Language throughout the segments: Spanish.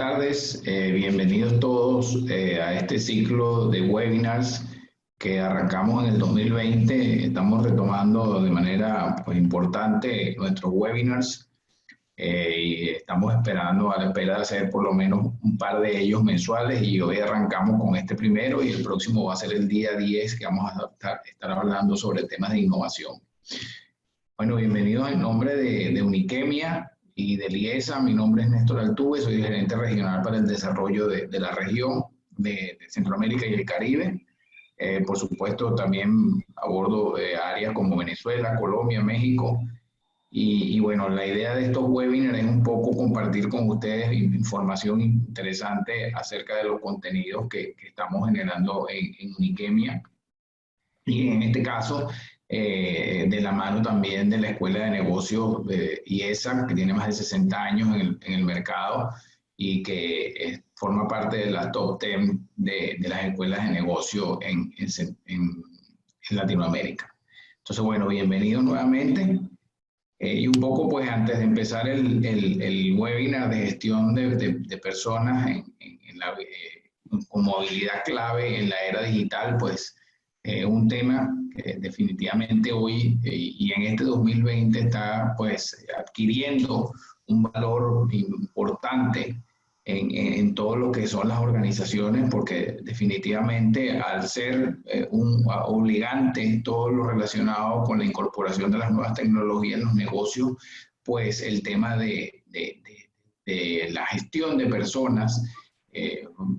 tardes, bienvenidos todos a este ciclo de webinars que arrancamos en el 2020. Estamos retomando de manera importante nuestros webinars y estamos esperando a la espera de hacer por lo menos un par de ellos mensuales, y hoy arrancamos con este primero y el próximo va a ser el día 10 que vamos a estar hablando sobre temas de innovación. Bueno, bienvenidos en nombre de Uniquemia y de IESA. Mi nombre es Néstor Altuve, soy gerente regional para el desarrollo de la región de Centroamérica y el Caribe. Por supuesto, también abordo áreas como Venezuela, Colombia, México. Y bueno, la idea de estos webinars es un poco compartir con ustedes información interesante acerca de los contenidos que estamos generando en Uniquemia. Y en este caso, de la mano también de la Escuela de Negocios de IESA, que tiene más de 60 años en el mercado y que forma parte de la top 10 de las escuelas de negocio en Latinoamérica. Entonces, bueno, bienvenidos nuevamente. Y un poco, pues, antes de empezar el webinar de gestión de personas con movilidad clave en la era digital, pues, un tema que definitivamente hoy y en este 2020 está pues adquiriendo un valor importante en todo lo que son las organizaciones, porque definitivamente al ser un obligante todo lo relacionado con la incorporación de las nuevas tecnologías en los negocios, pues el tema de la gestión de personas.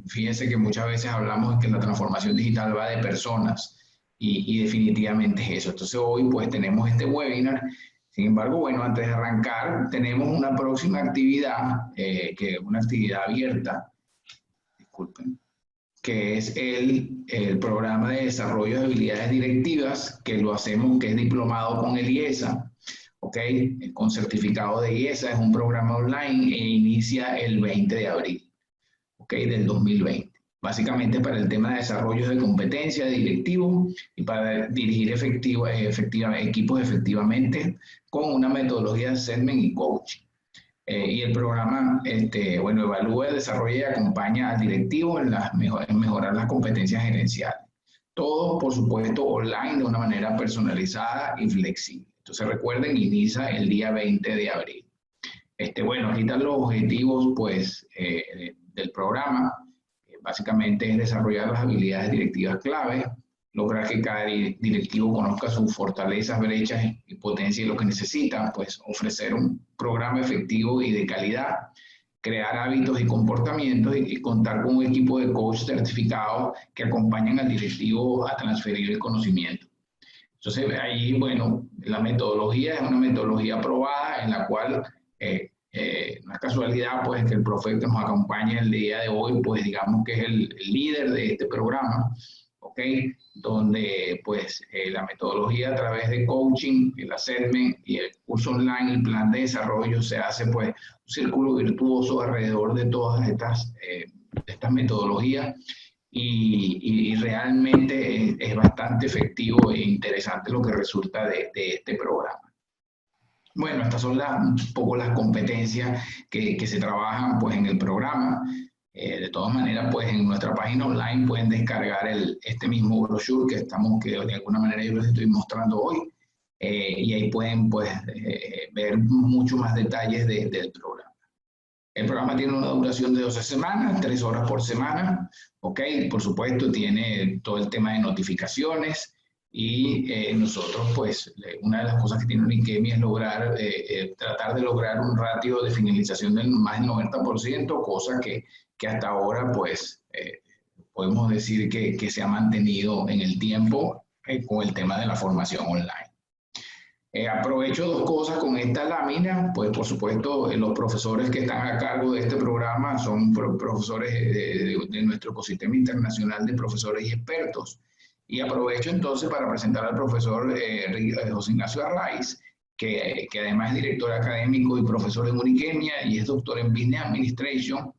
Fíjense que muchas veces hablamos de que la transformación digital va de personas y definitivamente es eso. Entonces hoy pues tenemos este webinar. Sin embargo, bueno, antes de arrancar tenemos una próxima actividad, que es una actividad abierta, disculpen, que es el programa de desarrollo de habilidades directivas, que lo hacemos, que es diplomado con el IESA. ¿Ok? Con certificado de IESA, es un programa online e inicia el 20 de abril. ¿Okay? Del 2020. Básicamente para el tema de desarrollo de competencia de directivos y para dirigir equipos efectivamente con una metodología de assessment y coaching. Y el programa bueno, evalúa, desarrolla y acompaña al directivo en mejorar las competencias gerenciales. Todo, por supuesto, online de una manera personalizada y flexible. Entonces recuerden, inicia el día 20 de abril. Bueno, aquí están los objetivos pues, del programa. Básicamente es desarrollar las habilidades directivas clave, lograr que cada directivo conozca sus fortalezas, brechas y potencia y lo que necesita, pues ofrecer un programa efectivo y de calidad, crear hábitos y comportamientos y contar con un equipo de coach certificados que acompañan al directivo a transferir el conocimiento. Entonces, ahí, bueno, la metodología es una metodología aprobada en la cual no es casualidad pues que el profe que nos acompaña el día de hoy, pues digamos que es el líder de este programa, ¿ok? Donde pues la metodología a través de coaching, el assessment y el curso online, el plan de desarrollo, se hace pues un círculo virtuoso alrededor de todas estas metodologías. Y realmente es bastante efectivo e interesante lo que resulta de este programa. Bueno, estas son un poco las competencias que se trabajan pues, en el programa. De todas maneras, pues en nuestra página online pueden descargar este mismo brochure que de alguna manera yo les estoy mostrando hoy. Y ahí pueden pues, ver mucho más detalles del programa. El programa tiene una duración de 12 semanas, 3 horas por semana, ¿ok? Por supuesto, tiene todo el tema de notificaciones y nosotros, pues, una de las cosas que tiene Uniquemia es tratar de lograr un ratio de finalización del más del 90%, cosa que hasta ahora, pues, podemos decir que se ha mantenido en el tiempo con el tema de la formación online. Aprovecho dos cosas con esta lámina, pues por supuesto los profesores que están a cargo de este programa son profesores de nuestro ecosistema internacional de profesores y expertos. Y aprovecho entonces para presentar al profesor José Ignacio Arraiz, que además es director académico y profesor en Uniquemia y es doctor en Business Administration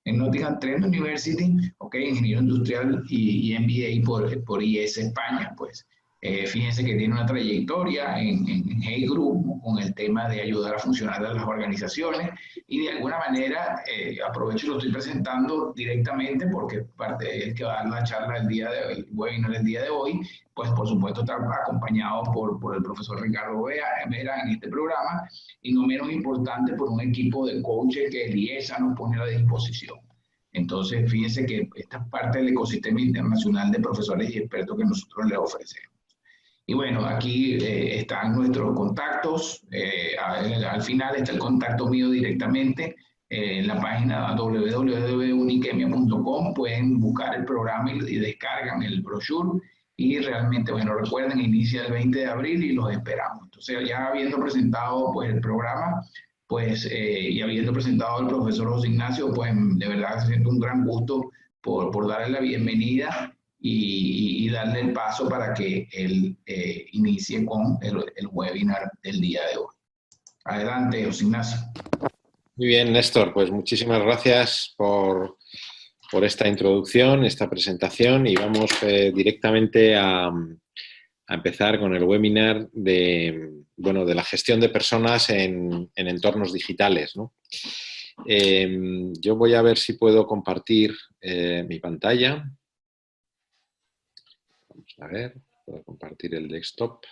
en Nottingham Trent University, ingeniero industrial y MBA por IES España, pues. Fíjense que tiene una trayectoria en Hey Group con el tema de ayudar a funcionar a las organizaciones y de alguna manera aprovecho y lo estoy presentando directamente porque parte de él que va a dar la charla el webinar del día de hoy, pues por supuesto está acompañado por el profesor Ricardo Vera en este programa y no menos importante por un equipo de coaches que Eliesa nos pone a la disposición. Entonces, fíjense que esta es parte del ecosistema internacional de profesores y expertos que nosotros les ofrecemos. Y bueno, aquí están nuestros contactos. Al final está el contacto mío directamente. En la página www.unikemia.com pueden buscar el programa y descargan el brochure. Y realmente, bueno, recuerden, inicia el 20 de abril y los esperamos. Entonces, ya habiendo presentado pues, el programa, pues, y habiendo presentado al profesor José Ignacio, pues de verdad siento un gran gusto por darle la bienvenida y darle el paso para que él inicie con el webinar del día de hoy. Adelante, José Ignacio. Muy bien, Néstor, pues muchísimas gracias por esta introducción, esta presentación y vamos directamente a empezar con el webinar de la gestión de personas en entornos digitales, ¿no? Yo voy a ver si puedo compartir mi pantalla. Vamos a ver, puedo compartir el desktop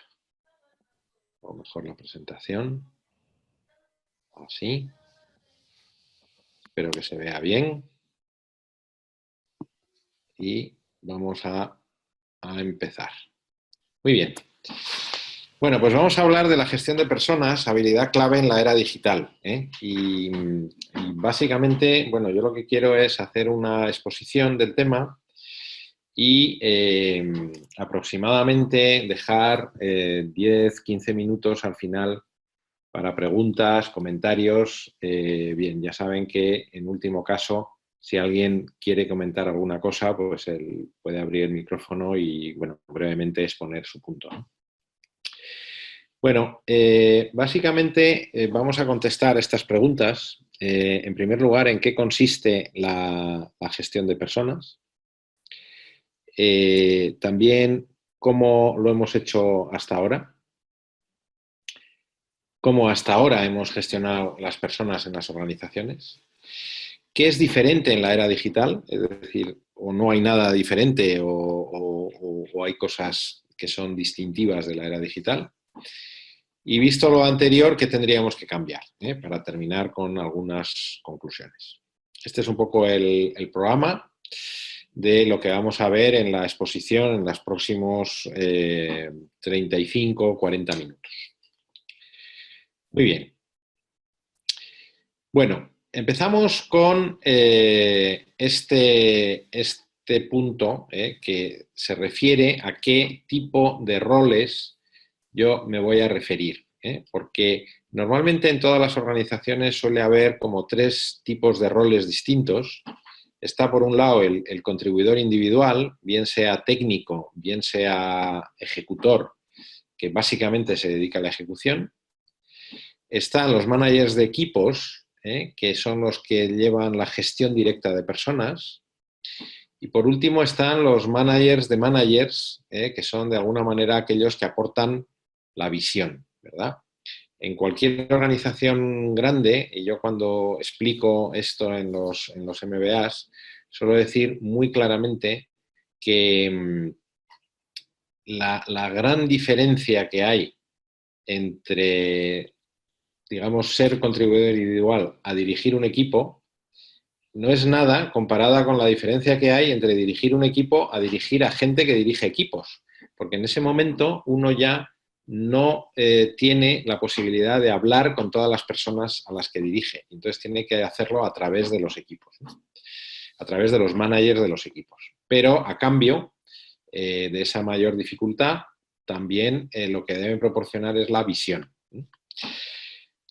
o mejor la presentación. Así. Espero que se vea bien. Y vamos a empezar. Muy bien. Bueno, pues vamos a hablar de la gestión de personas, habilidad clave en la era digital, ¿eh? Y básicamente, bueno, yo lo que quiero es hacer una exposición del tema y aproximadamente dejar 10-15 minutos al final para preguntas, comentarios. Bien, ya saben que en último caso, si alguien quiere comentar alguna cosa, pues él puede abrir el micrófono y, bueno, brevemente exponer su punto, ¿no? Bueno, básicamente vamos a contestar estas preguntas. En primer lugar, ¿en qué consiste la gestión de personas? También, ¿cómo lo hemos hecho hasta ahora? ¿Cómo hasta ahora hemos gestionado las personas en las organizaciones? ¿Qué es diferente en la era digital? Es decir, o no hay nada diferente o hay cosas que son distintivas de la era digital. Y visto lo anterior, ¿qué tendríamos que cambiar? Para terminar con algunas conclusiones. Este es un poco el programa de lo que vamos a ver en la exposición en los próximos 35-40 minutos. Muy bien. Bueno, empezamos con este punto que se refiere a qué tipo de roles yo me voy a referir, porque normalmente en todas las organizaciones suele haber como 3 tipos de roles distintos. Está por un lado el contribuidor individual, bien sea técnico, bien sea ejecutor, que básicamente se dedica a la ejecución. Están los managers de equipos, que son los que llevan la gestión directa de personas. Y por último están los managers de managers, que son de alguna manera aquellos que aportan la visión, ¿verdad? En cualquier organización grande, y yo cuando explico esto en los MBAs, suelo decir muy claramente que la gran diferencia que hay entre, digamos, ser contribuidor individual a dirigir un equipo no es nada comparada con la diferencia que hay entre dirigir un equipo a dirigir a gente que dirige equipos. Porque en ese momento uno ya no tiene la posibilidad de hablar con todas las personas a las que dirige. Entonces tiene que hacerlo a través de los equipos, ¿no? A través de los managers de los equipos. Pero a cambio de esa mayor dificultad, también lo que deben proporcionar es la visión.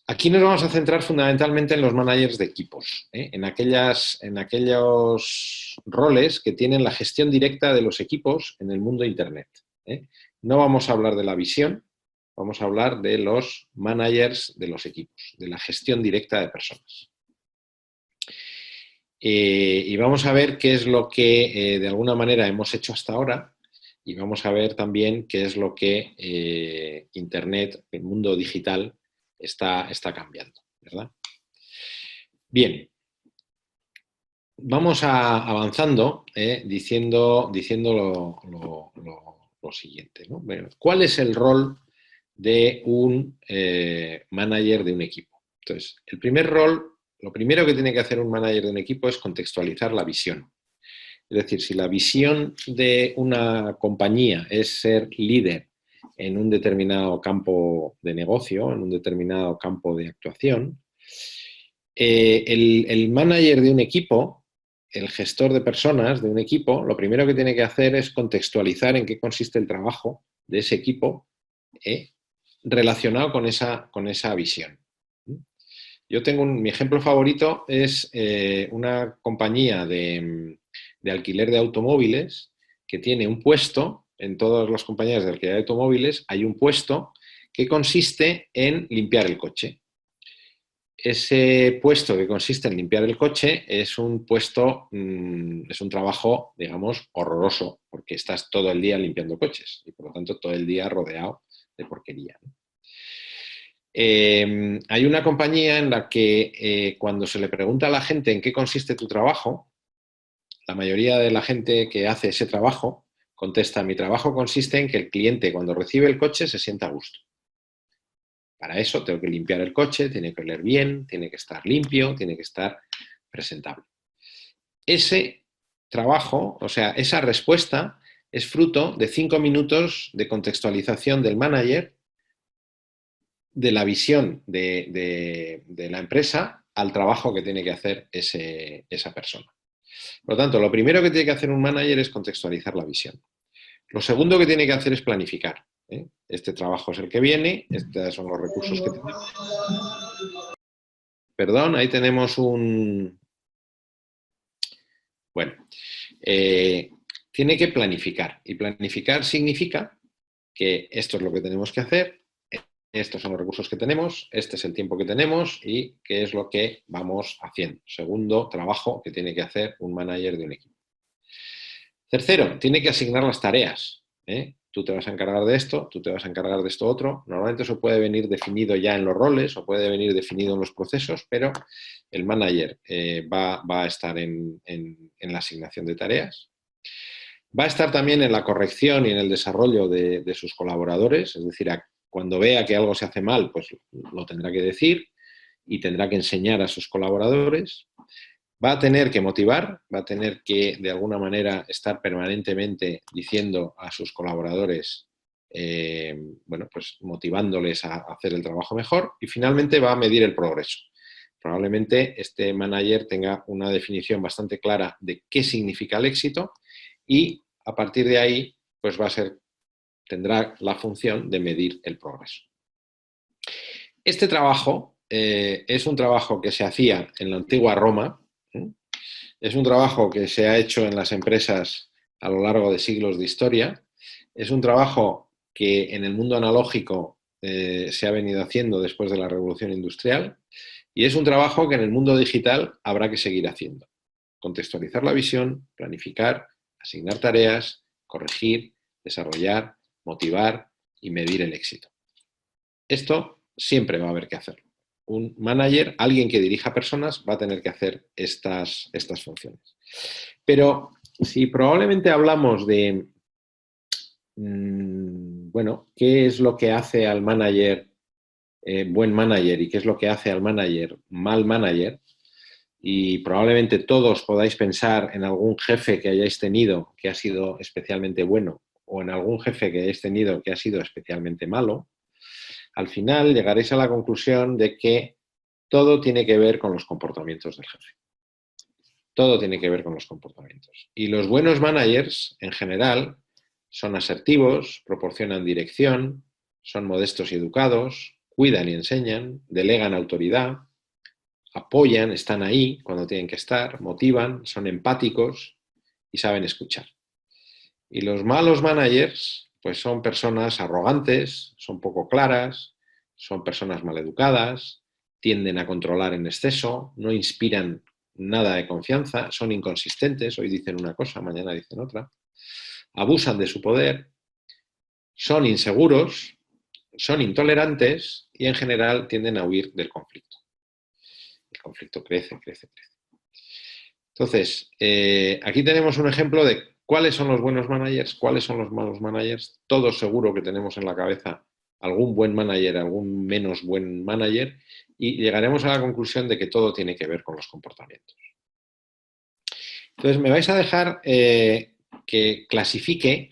Aquí nos vamos a centrar fundamentalmente en los managers de equipos, en aquellos roles que tienen la gestión directa de los equipos en el mundo Internet. No vamos a hablar de la visión, vamos a hablar de los managers de los equipos, de la gestión directa de personas. Y vamos a ver qué es lo que de alguna manera hemos hecho hasta ahora y vamos a ver también qué es lo que Internet, el mundo digital, está cambiando, ¿verdad? Bien, vamos avanzando diciendo lo siguiente, ¿no? Bueno, ¿cuál es el rol de un manager de un equipo? Entonces, el primer rol, lo primero que tiene que hacer un manager de un equipo es contextualizar la visión. Es decir, si la visión de una compañía es ser líder en un determinado campo de negocio, en un determinado campo de actuación, el manager de un equipo, el gestor de personas de un equipo, lo primero que tiene que hacer es contextualizar en qué consiste el trabajo de ese equipo relacionado con esa visión. Yo tengo mi ejemplo favorito es una compañía de alquiler de automóviles que tiene un puesto, en todas las compañías de alquiler de automóviles hay un puesto que consiste en limpiar el coche. Ese puesto que consiste en limpiar el coche es un puesto, es un trabajo, digamos, horroroso, porque estás todo el día limpiando coches y por lo tanto todo el día rodeado de porquería, ¿no? Hay una compañía en la que cuando se le pregunta a la gente en qué consiste tu trabajo, la mayoría de la gente que hace ese trabajo contesta: mi trabajo consiste en que el cliente cuando recibe el coche se sienta a gusto. Para eso tengo que limpiar el coche, tiene que oler bien, tiene que estar limpio, tiene que estar presentable. Ese trabajo, o sea, esa respuesta es fruto de 5 minutos de contextualización del manager de la visión de la empresa al trabajo que tiene que hacer esa persona. Por lo tanto, lo primero que tiene que hacer un manager es contextualizar la visión. Lo segundo que tiene que hacer es planificar. Este trabajo es el que viene, estos son los recursos que tenemos. Perdón, ahí tenemos un... Bueno, tiene que planificar. Y planificar significa que esto es lo que tenemos que hacer, estos son los recursos que tenemos, este es el tiempo que tenemos y qué es lo que vamos haciendo. Segundo trabajo que tiene que hacer un manager de un equipo. Tercero, tiene que asignar las tareas. Tú te vas a encargar de esto, tú te vas a encargar de esto otro. Normalmente eso puede venir definido ya en los roles o puede venir definido en los procesos, pero el manager va a estar en la asignación de tareas. Va a estar también en la corrección y en el desarrollo de sus colaboradores, es decir, cuando vea que algo se hace mal, pues lo tendrá que decir y tendrá que enseñar a sus colaboradores. Va a tener que motivar, va a tener que, de alguna manera, estar permanentemente diciendo a sus colaboradores, bueno, pues motivándoles a hacer el trabajo mejor, y finalmente va a medir el progreso. Probablemente este manager tenga una definición bastante clara de qué significa el éxito y a partir de ahí pues tendrá la función de medir el progreso. Este trabajo es un trabajo que se hacía en la antigua Roma, es un trabajo que se ha hecho en las empresas a lo largo de siglos de historia, es un trabajo que en el mundo analógico se ha venido haciendo después de la revolución industrial y es un trabajo que en el mundo digital habrá que seguir haciendo. Contextualizar la visión, planificar, asignar tareas, corregir, desarrollar, motivar y medir el éxito. Esto siempre va a haber que hacerlo. Un manager, alguien que dirija personas, va a tener que hacer estas funciones. Pero si probablemente hablamos de, bueno, qué es lo que hace al manager buen manager y qué es lo que hace al manager mal manager, y probablemente todos podáis pensar en algún jefe que hayáis tenido que ha sido especialmente bueno o en algún jefe que hayáis tenido que ha sido especialmente malo, al final llegaréis a la conclusión de que todo tiene que ver con los comportamientos del jefe. Todo tiene que ver con los comportamientos. Y los buenos managers, en general, son asertivos, proporcionan dirección, son modestos y educados, cuidan y enseñan, delegan autoridad, apoyan, están ahí cuando tienen que estar, motivan, son empáticos y saben escuchar. Y los malos managers, pues son personas arrogantes, son poco claras, son personas maleducadas, tienden a controlar en exceso, no inspiran nada de confianza, son inconsistentes, hoy dicen una cosa, mañana dicen otra. abusan de su poder, son inseguros, son intolerantes y en general tienden a huir del conflicto. El conflicto crece, crece, crece. Entonces, aquí tenemos un ejemplo de cuáles son los buenos managers, cuáles son los malos managers. Todos seguro que tenemos en la cabeza algún buen manager, algún menos buen manager, y llegaremos a la conclusión de que todo tiene que ver con los comportamientos. Entonces, me vais a dejar que clasifique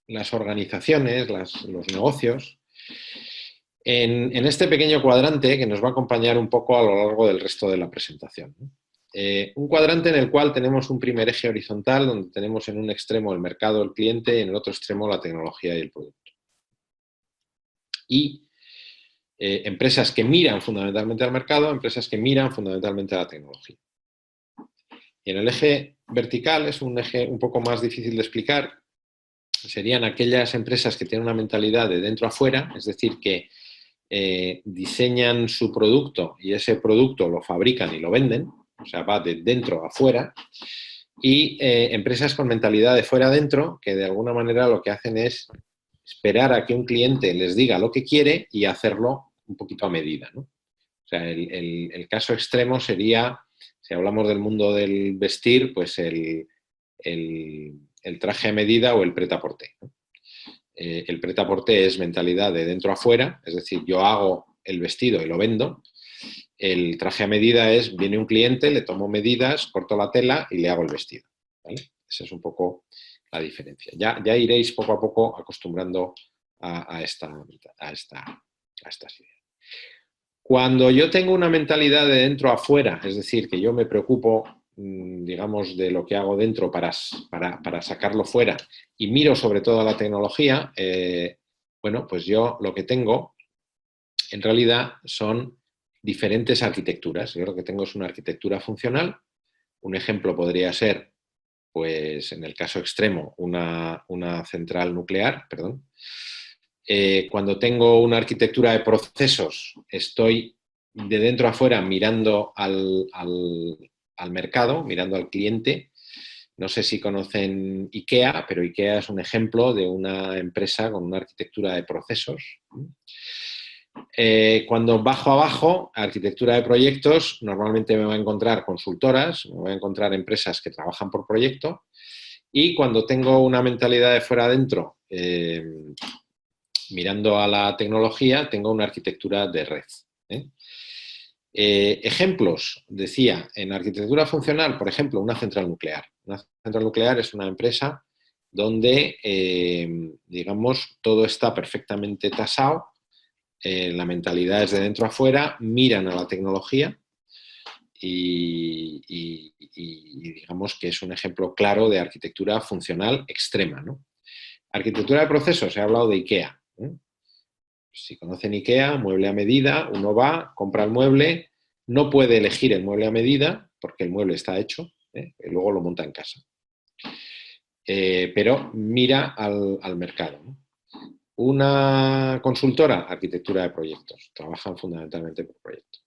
las organizaciones, los negocios, en este pequeño cuadrante que nos va a acompañar un poco a lo largo del resto de la presentación. Un cuadrante en el cual tenemos un primer eje horizontal, donde tenemos en un extremo el mercado, el cliente, y en el otro extremo la tecnología y el producto. Y empresas que miran fundamentalmente al mercado, empresas que miran fundamentalmente a la tecnología. Y en el eje vertical es un eje un poco más difícil de explicar. Serían aquellas empresas que tienen una mentalidad de dentro a fuera, es decir, que diseñan su producto y ese producto lo fabrican y lo venden, o sea, va de dentro a fuera, y empresas con mentalidad de fuera a dentro, que de alguna manera lo que hacen es esperar a que un cliente les diga lo que quiere y hacerlo un poquito a medida, ¿no? O sea, el caso extremo sería, si hablamos del mundo del vestir, pues el traje a medida o el prêt-à-porter, ¿no? El prêt-à-porter es mentalidad de dentro a fuera, es decir, yo hago el vestido y lo vendo. El traje a medida es, viene un cliente, le tomo medidas, corto la tela y le hago el vestido, ¿vale? Esa es un poco la diferencia. Ya iréis poco a poco acostumbrando a estas ideas. Cuando yo tengo una mentalidad de dentro a fuera, es decir, que yo me preocupo, digamos, de lo que hago dentro para sacarlo fuera y miro sobre todo la tecnología, bueno, pues yo lo que tengo en realidad son diferentes arquitecturas. Yo lo que tengo es una arquitectura funcional. Un ejemplo podría ser, pues en el caso extremo, una central nuclear, perdón. Cuando tengo una arquitectura de procesos, estoy de dentro a afuera mirando al mercado, mirando al cliente. No sé si conocen IKEA, pero IKEA es un ejemplo de una empresa con una arquitectura de procesos. Cuando bajo abajo, arquitectura de proyectos, normalmente me voy a encontrar consultoras, me voy a encontrar empresas que trabajan por proyecto, y cuando tengo una mentalidad de fuera adentro, mirando a la tecnología, tengo una arquitectura de red. Ejemplos, decía, en arquitectura funcional, por ejemplo, una central nuclear. Una central nuclear es una empresa donde, digamos, todo está perfectamente tasado, la mentalidad es de dentro a fuera, miran a la tecnología y digamos que es un ejemplo claro de arquitectura funcional extrema, ¿no? Arquitectura de procesos, he hablado de IKEA. Si conocen IKEA, mueble a medida, uno va, compra el mueble, no puede elegir el mueble a medida porque el mueble está hecho, y luego lo monta en casa. Pero mira al mercado, ¿no? Una consultora, arquitectura de proyectos, trabajan fundamentalmente por proyectos.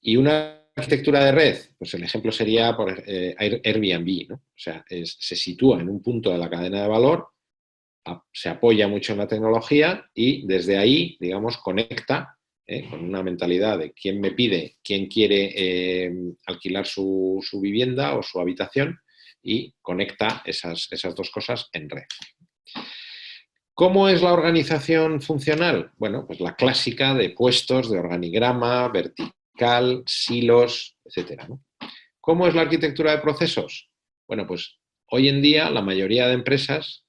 Y una arquitectura de red, pues el ejemplo sería por Airbnb, ¿no? O sea, se sitúa en un punto de la cadena de valor, se apoya mucho en la tecnología y desde ahí, digamos, conecta con una mentalidad de quién me pide, quién quiere alquilar su vivienda o su habitación, y conecta esas dos cosas en red. ¿Cómo es la organización funcional? Bueno, pues la clásica de puestos, de organigrama, vertical, silos, etcétera, ¿no? ¿Cómo es la arquitectura de procesos? Bueno, pues hoy en día la mayoría de empresas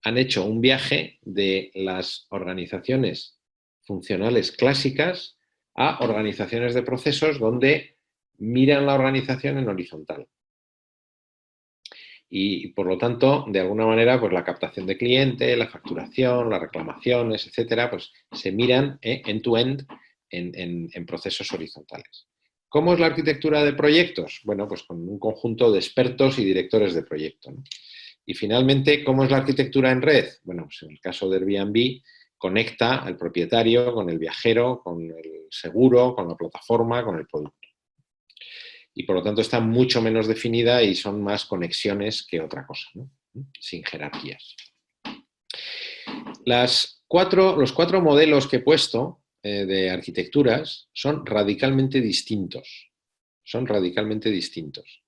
han hecho un viaje de las organizaciones funcionales clásicas a organizaciones de procesos donde miran la organización en horizontal. Y por lo tanto, de alguna manera, pues la captación de cliente, la facturación, las reclamaciones, etcétera, pues se miran end-to-end en procesos horizontales. ¿Cómo es la arquitectura de proyectos? Bueno, pues con un conjunto de expertos y directores de proyecto, ¿no? Y finalmente, ¿cómo es la arquitectura en red? Bueno, pues en el caso de Airbnb, conecta al propietario con el viajero, con el seguro, con la plataforma, con el producto. Y por lo tanto está mucho menos definida y son más conexiones que otra cosa, ¿no? Sin jerarquías. los cuatro modelos que he puesto de arquitecturas son radicalmente distintos. Son radicalmente distintos.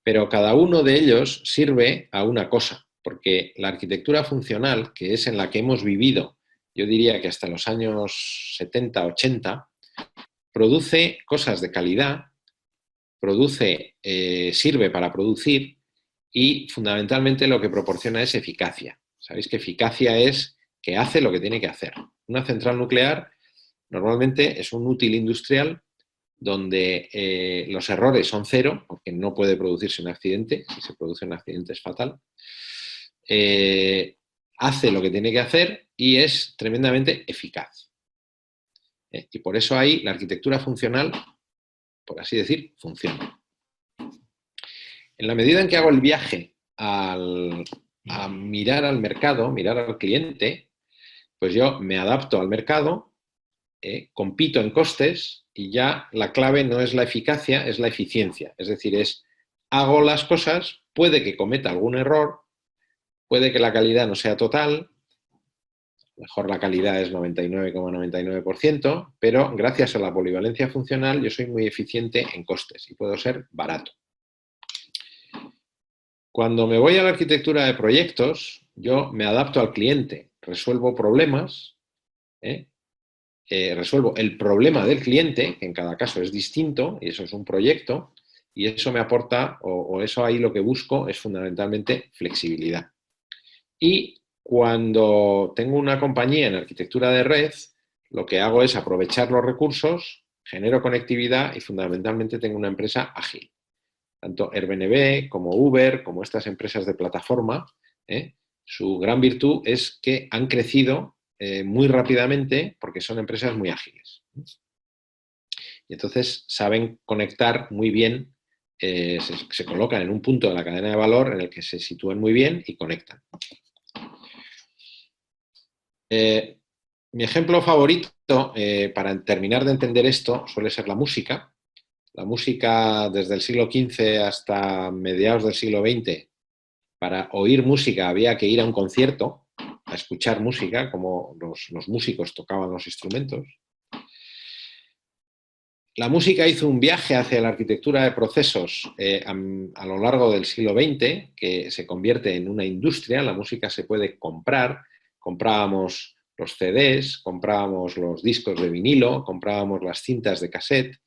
Pero cada uno de ellos sirve a una cosa, porque la arquitectura funcional, que es en la que hemos vivido, yo diría que hasta los años 70, 80, produce cosas de calidad, sirve para producir y fundamentalmente lo que proporciona es eficacia. Sabéis que eficacia es que hace lo que tiene que hacer. Una central nuclear normalmente es un útil industrial donde los errores son cero, porque no puede producirse un accidente, si se produce un accidente es fatal, hace lo que tiene que hacer y es tremendamente eficaz. Y por eso ahí la arquitectura funcional, por así decir, funciona. En la medida en que hago el viaje a mirar al mercado, mirar al cliente, pues yo me adapto al mercado, compito en costes y ya la clave no es la eficacia, es la eficiencia. Es decir, hago las cosas, puede que cometa algún error, puede que la calidad no sea total, mejor la calidad es 99,99%, pero gracias a la polivalencia funcional yo soy muy eficiente en costes y puedo ser barato. Cuando me voy a la arquitectura de proyectos, yo me adapto al cliente, resuelvo problemas, resuelvo el problema del cliente, que en cada caso es distinto, y eso es un proyecto, y eso me aporta, o eso ahí lo que busco es fundamentalmente flexibilidad. Y cuando tengo una compañía en arquitectura de red, lo que hago es aprovechar los recursos, genero conectividad y fundamentalmente tengo una empresa ágil. Tanto Airbnb como Uber, como estas empresas de plataforma, su gran virtud es que han crecido muy rápidamente porque son empresas muy ágiles. Y entonces saben conectar muy bien, se colocan en un punto de la cadena de valor en el que se sitúan muy bien y conectan. Mi ejemplo favorito para terminar de entender esto suele ser la música. La música desde el siglo XV hasta mediados del siglo XX, para oír música había que ir a un concierto, a escuchar música, como los músicos tocaban los instrumentos. La música hizo un viaje hacia la arquitectura de procesos a lo largo del siglo XX, que se convierte en una industria. La música se puede comprar. Comprábamos los CDs, comprábamos los discos de vinilo, comprábamos las cintas de cassette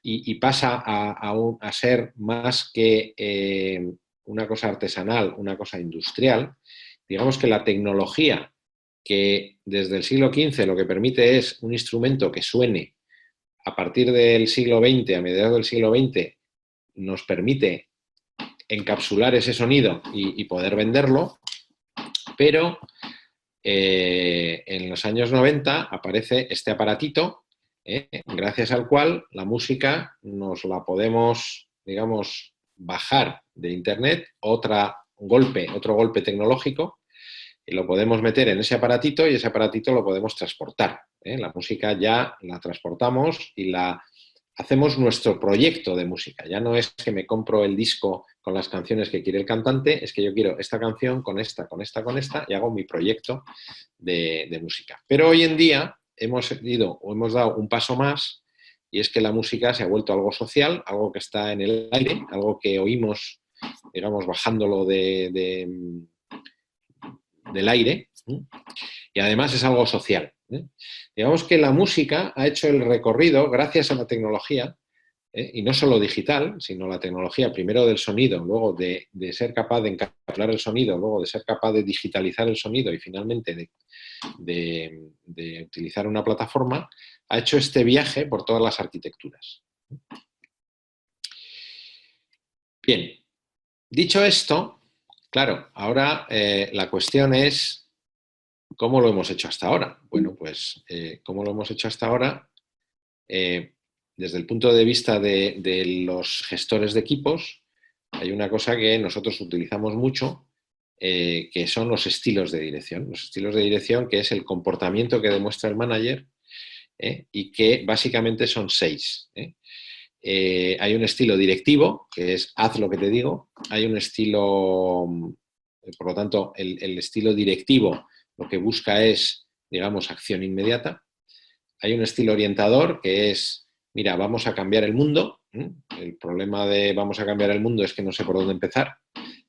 y pasa a ser más que una cosa artesanal, una cosa industrial. Digamos que la tecnología, que desde el siglo XV lo que permite es un instrumento que suene, a partir del siglo XX, a mediados del siglo XX, nos permite encapsular ese sonido y poder venderlo, pero en los años 90 aparece este aparatito, gracias al cual la música nos la podemos, digamos, bajar de internet, otro golpe tecnológico, y lo podemos meter en ese aparatito y ese aparatito lo podemos transportar. La música ya la transportamos y la hacemos nuestro proyecto de música. Ya no es que me compro el disco con las canciones que quiere el cantante, es que yo quiero esta canción con esta y hago mi proyecto de música. Pero hoy en día hemos dado un paso más, y es que la música se ha vuelto algo social, algo que está en el aire, algo que oímos, digamos, bajándolo del aire, y además es algo social. Digamos que la música ha hecho el recorrido gracias a la tecnología, y no solo digital, sino la tecnología, primero del sonido, luego de ser capaz de encapsular el sonido, luego de ser capaz de digitalizar el sonido y finalmente de utilizar una plataforma, ha hecho este viaje por todas las arquitecturas. Bien, dicho esto, claro, ahora la cuestión es ¿cómo lo hemos hecho hasta ahora? Bueno, pues ¿cómo lo hemos hecho hasta ahora? Desde el punto de vista de los gestores de equipos, hay una cosa que nosotros utilizamos mucho, que son los estilos de dirección. Los estilos de dirección, que es el comportamiento que demuestra el manager, y que básicamente son 6. Hay un estilo directivo, que es haz lo que te digo. Hay un estilo, por lo tanto, el estilo directivo lo que busca es, digamos, acción inmediata. Hay un estilo orientador que es, mira, vamos a cambiar el mundo. El problema de vamos a cambiar el mundo es que no sé por dónde empezar.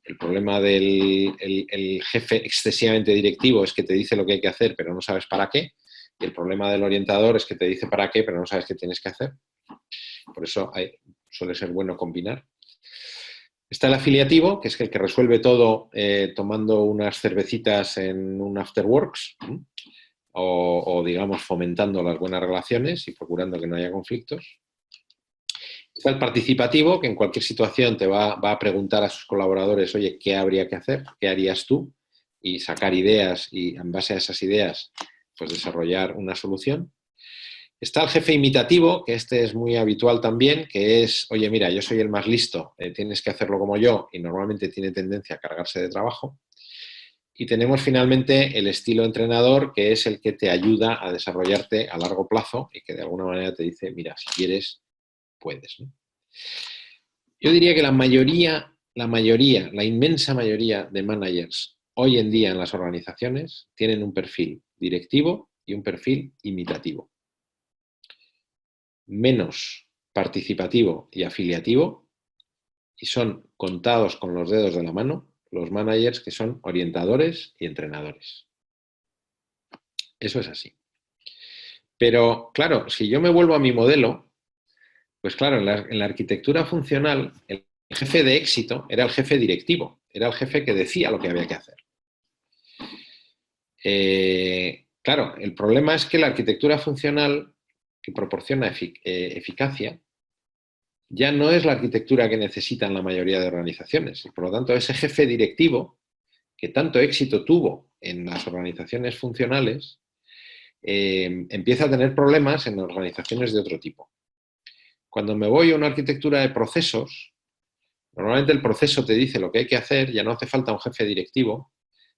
El problema del el jefe excesivamente directivo es que te dice lo que hay que hacer, pero no sabes para qué. Y el problema del orientador es que te dice para qué, pero no sabes qué tienes que hacer. Por eso suele ser bueno combinar. Está el afiliativo, que es el que resuelve todo tomando unas cervecitas en un afterworks, o digamos fomentando las buenas relaciones y procurando que no haya conflictos. Está el participativo, que en cualquier situación te va a preguntar a sus colaboradores, oye, ¿qué habría que hacer? ¿Qué harías tú? Y sacar ideas y en base a esas ideas pues desarrollar una solución. Está el jefe imitativo, que este es muy habitual también, que es, oye, mira, yo soy el más listo, tienes que hacerlo como yo, y normalmente tiene tendencia a cargarse de trabajo. Y tenemos finalmente el estilo entrenador, que es el que te ayuda a desarrollarte a largo plazo y que de alguna manera te dice, mira, si quieres, puedes, ¿no? Yo diría que la inmensa mayoría de managers hoy en día en las organizaciones tienen un perfil directivo y un perfil imitativo. Menos participativo y afiliativo, y son contados con los dedos de la mano los managers que son orientadores y entrenadores. Eso es así. Pero, claro, si yo me vuelvo a mi modelo, pues claro, en la arquitectura funcional, el jefe de éxito era el jefe directivo, era el jefe que decía lo que había que hacer. Claro, el problema es que la arquitectura funcional que proporciona eficacia ya no es la arquitectura que necesitan la mayoría de organizaciones. Y por lo tanto, ese jefe directivo que tanto éxito tuvo en las organizaciones funcionales, empieza a tener problemas en organizaciones de otro tipo. Cuando me voy a una arquitectura de procesos, normalmente el proceso te dice lo que hay que hacer, ya no hace falta un jefe directivo.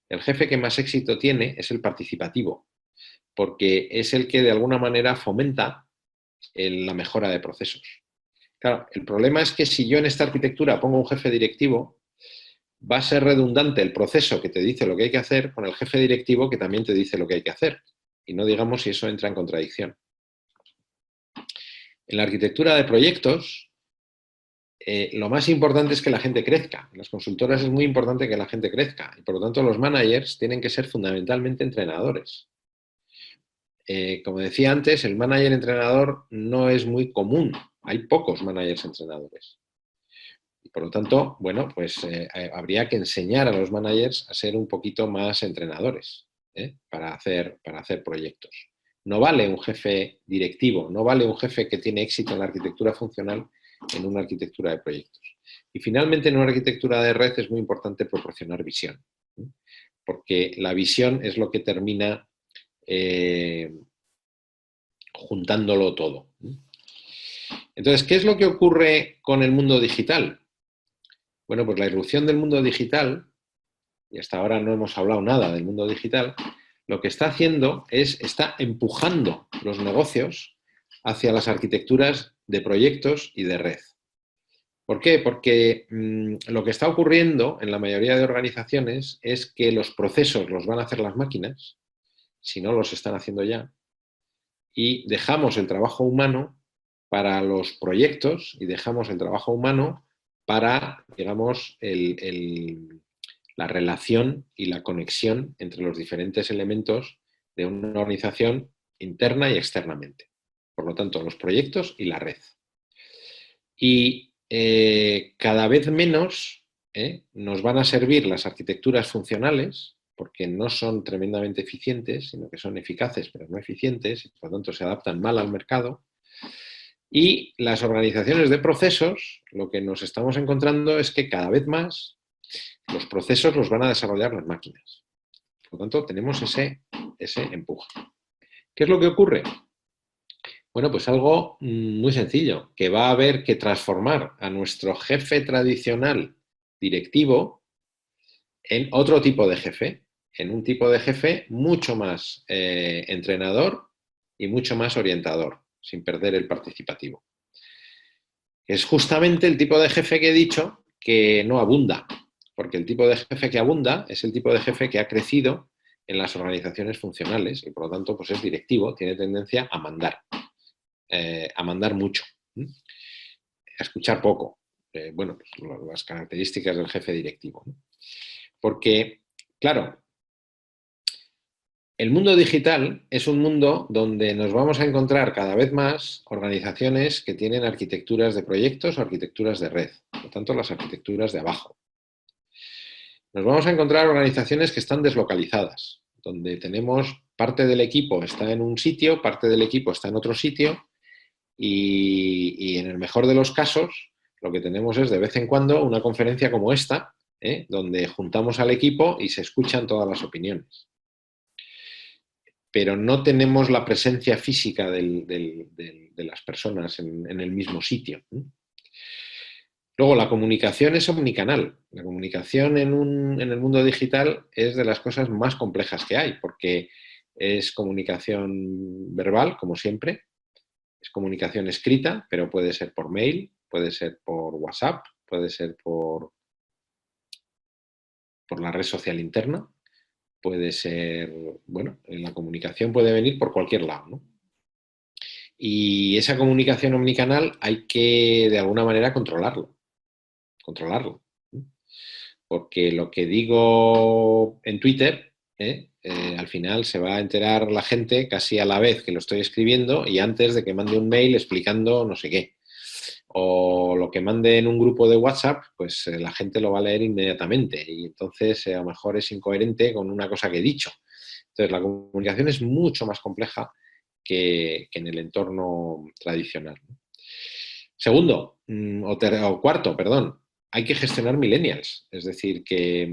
El jefe que más éxito tiene es el participativo, porque es el que de alguna manera fomenta la mejora de procesos. Claro, el problema es que si yo en esta arquitectura pongo un jefe directivo, va a ser redundante el proceso que te dice lo que hay que hacer con el jefe directivo que también te dice lo que hay que hacer. Y no digamos si eso entra en contradicción. En la arquitectura de proyectos, lo más importante es que la gente crezca. En las consultoras es muy importante que la gente crezca. Y por lo tanto, los managers tienen que ser fundamentalmente entrenadores. Como decía antes, el manager entrenador no es muy común. Hay pocos managers entrenadores. Y por lo tanto, bueno, pues habría que enseñar a los managers a ser un poquito más entrenadores para hacer proyectos. No vale un jefe directivo, no vale un jefe que tiene éxito en la arquitectura funcional en una arquitectura de proyectos. Y finalmente, en una arquitectura de red es muy importante proporcionar visión, porque la visión es lo que termina juntándolo todo. Entonces, ¿qué es lo que ocurre con el mundo digital? Bueno, pues la irrupción del mundo digital, y hasta ahora no hemos hablado nada del mundo digital, lo que está haciendo está empujando los negocios hacia las arquitecturas de proyectos y de red. ¿Por qué? Porque lo que está ocurriendo en la mayoría de organizaciones es que los procesos los van a hacer las máquinas, si no los están haciendo ya, y dejamos el trabajo humano para los proyectos y dejamos el trabajo humano para, digamos, la relación y la conexión entre los diferentes elementos de una organización interna y externamente. Por lo tanto, los proyectos y la red. Y cada vez menos nos van a servir las arquitecturas funcionales, porque no son tremendamente eficientes, sino que son eficaces pero no eficientes, y por lo tanto se adaptan mal al mercado. Y las organizaciones de procesos, lo que nos estamos encontrando es que cada vez más los procesos los van a desarrollar las máquinas. Por lo tanto, tenemos ese empuje. ¿Qué es lo que ocurre? Bueno, pues algo muy sencillo, que va a haber que transformar a nuestro jefe tradicional directivo en otro tipo de jefe, en un tipo de jefe mucho más entrenador y mucho más orientador, sin perder el participativo. Es justamente el tipo de jefe que he dicho que no abunda, porque el tipo de jefe que abunda es el tipo de jefe que ha crecido en las organizaciones funcionales y por lo tanto pues es directivo, tiene tendencia a mandar mucho, a escuchar poco. Bueno, pues las características del jefe directivo, ¿no? Porque, claro, el mundo digital es un mundo donde nos vamos a encontrar cada vez más organizaciones que tienen arquitecturas de proyectos o arquitecturas de red, por lo tanto las arquitecturas de abajo. Nos vamos a encontrar organizaciones que están deslocalizadas, donde tenemos parte del equipo está en un sitio, parte del equipo está en otro sitio y en el mejor de los casos lo que tenemos es de vez en cuando una conferencia como esta, donde juntamos al equipo y se escuchan todas las opiniones. Pero no tenemos la presencia física de las personas en el mismo sitio. Luego, la comunicación es omnicanal. La comunicación en el mundo digital es de las cosas más complejas que hay, porque es comunicación verbal, como siempre, es comunicación escrita, pero puede ser por mail, puede ser por WhatsApp, puede ser por la red social interna, puede ser, bueno, la comunicación puede venir por cualquier lado, ¿no? Y esa comunicación omnicanal hay que, de alguna manera, controlarlo. Porque lo que digo en Twitter, al final se va a enterar la gente casi a la vez que lo estoy escribiendo y antes de que mande un mail explicando no sé qué. O lo que mande en un grupo de WhatsApp, pues la gente lo va a leer inmediatamente y entonces a lo mejor es incoherente con una cosa que he dicho. Entonces la comunicación es mucho más compleja que en el entorno tradicional. Segundo, o cuarto, perdón, hay que gestionar millennials. Es decir, que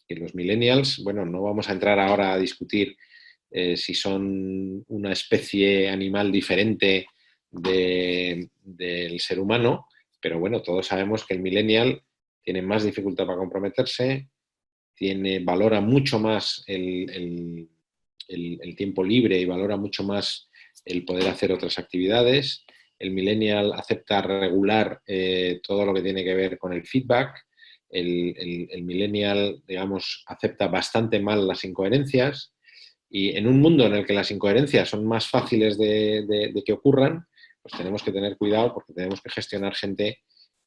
los millennials, bueno, no vamos a entrar ahora a discutir si son una especie animal diferente del ser humano, pero bueno, todos sabemos que el millennial tiene más dificultad para comprometerse, valora mucho más el tiempo libre y valora mucho más el poder hacer otras actividades. El millennial acepta regular todo lo que tiene que ver con el feedback. El millennial, digamos, acepta bastante mal las incoherencias. Y en un mundo en el que las incoherencias son más fáciles de que ocurran, pues tenemos que tener cuidado porque tenemos que gestionar gente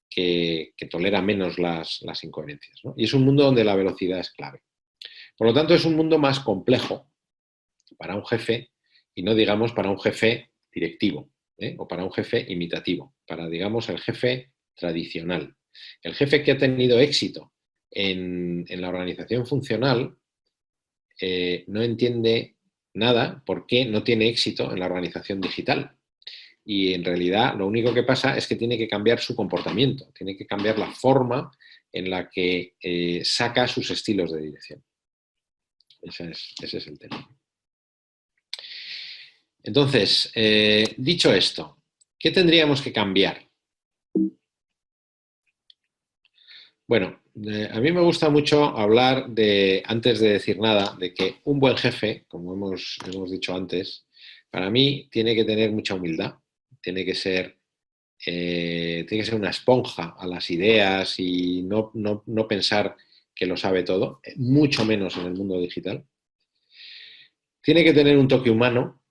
que tolera menos las incoherencias, ¿no? Y es un mundo donde la velocidad es clave. Por lo tanto, es un mundo más complejo para un jefe y no digamos para un jefe directivo, o para un jefe imitativo, para, digamos, el jefe tradicional. El jefe que ha tenido éxito en la organización funcional no entiende nada por qué no tiene éxito en la organización digital. Y en realidad lo único que pasa es que tiene que cambiar su comportamiento, tiene que cambiar la forma en la que saca sus estilos de dirección. Ese es el tema. Entonces, dicho esto, ¿qué tendríamos que cambiar? Bueno, a mí me gusta mucho hablar antes de decir nada, de que un buen jefe, como hemos dicho antes, para mí tiene que tener mucha humildad, tiene que ser una esponja a las ideas y no pensar que lo sabe todo, mucho menos en el mundo digital. Tiene que tener un toque humano,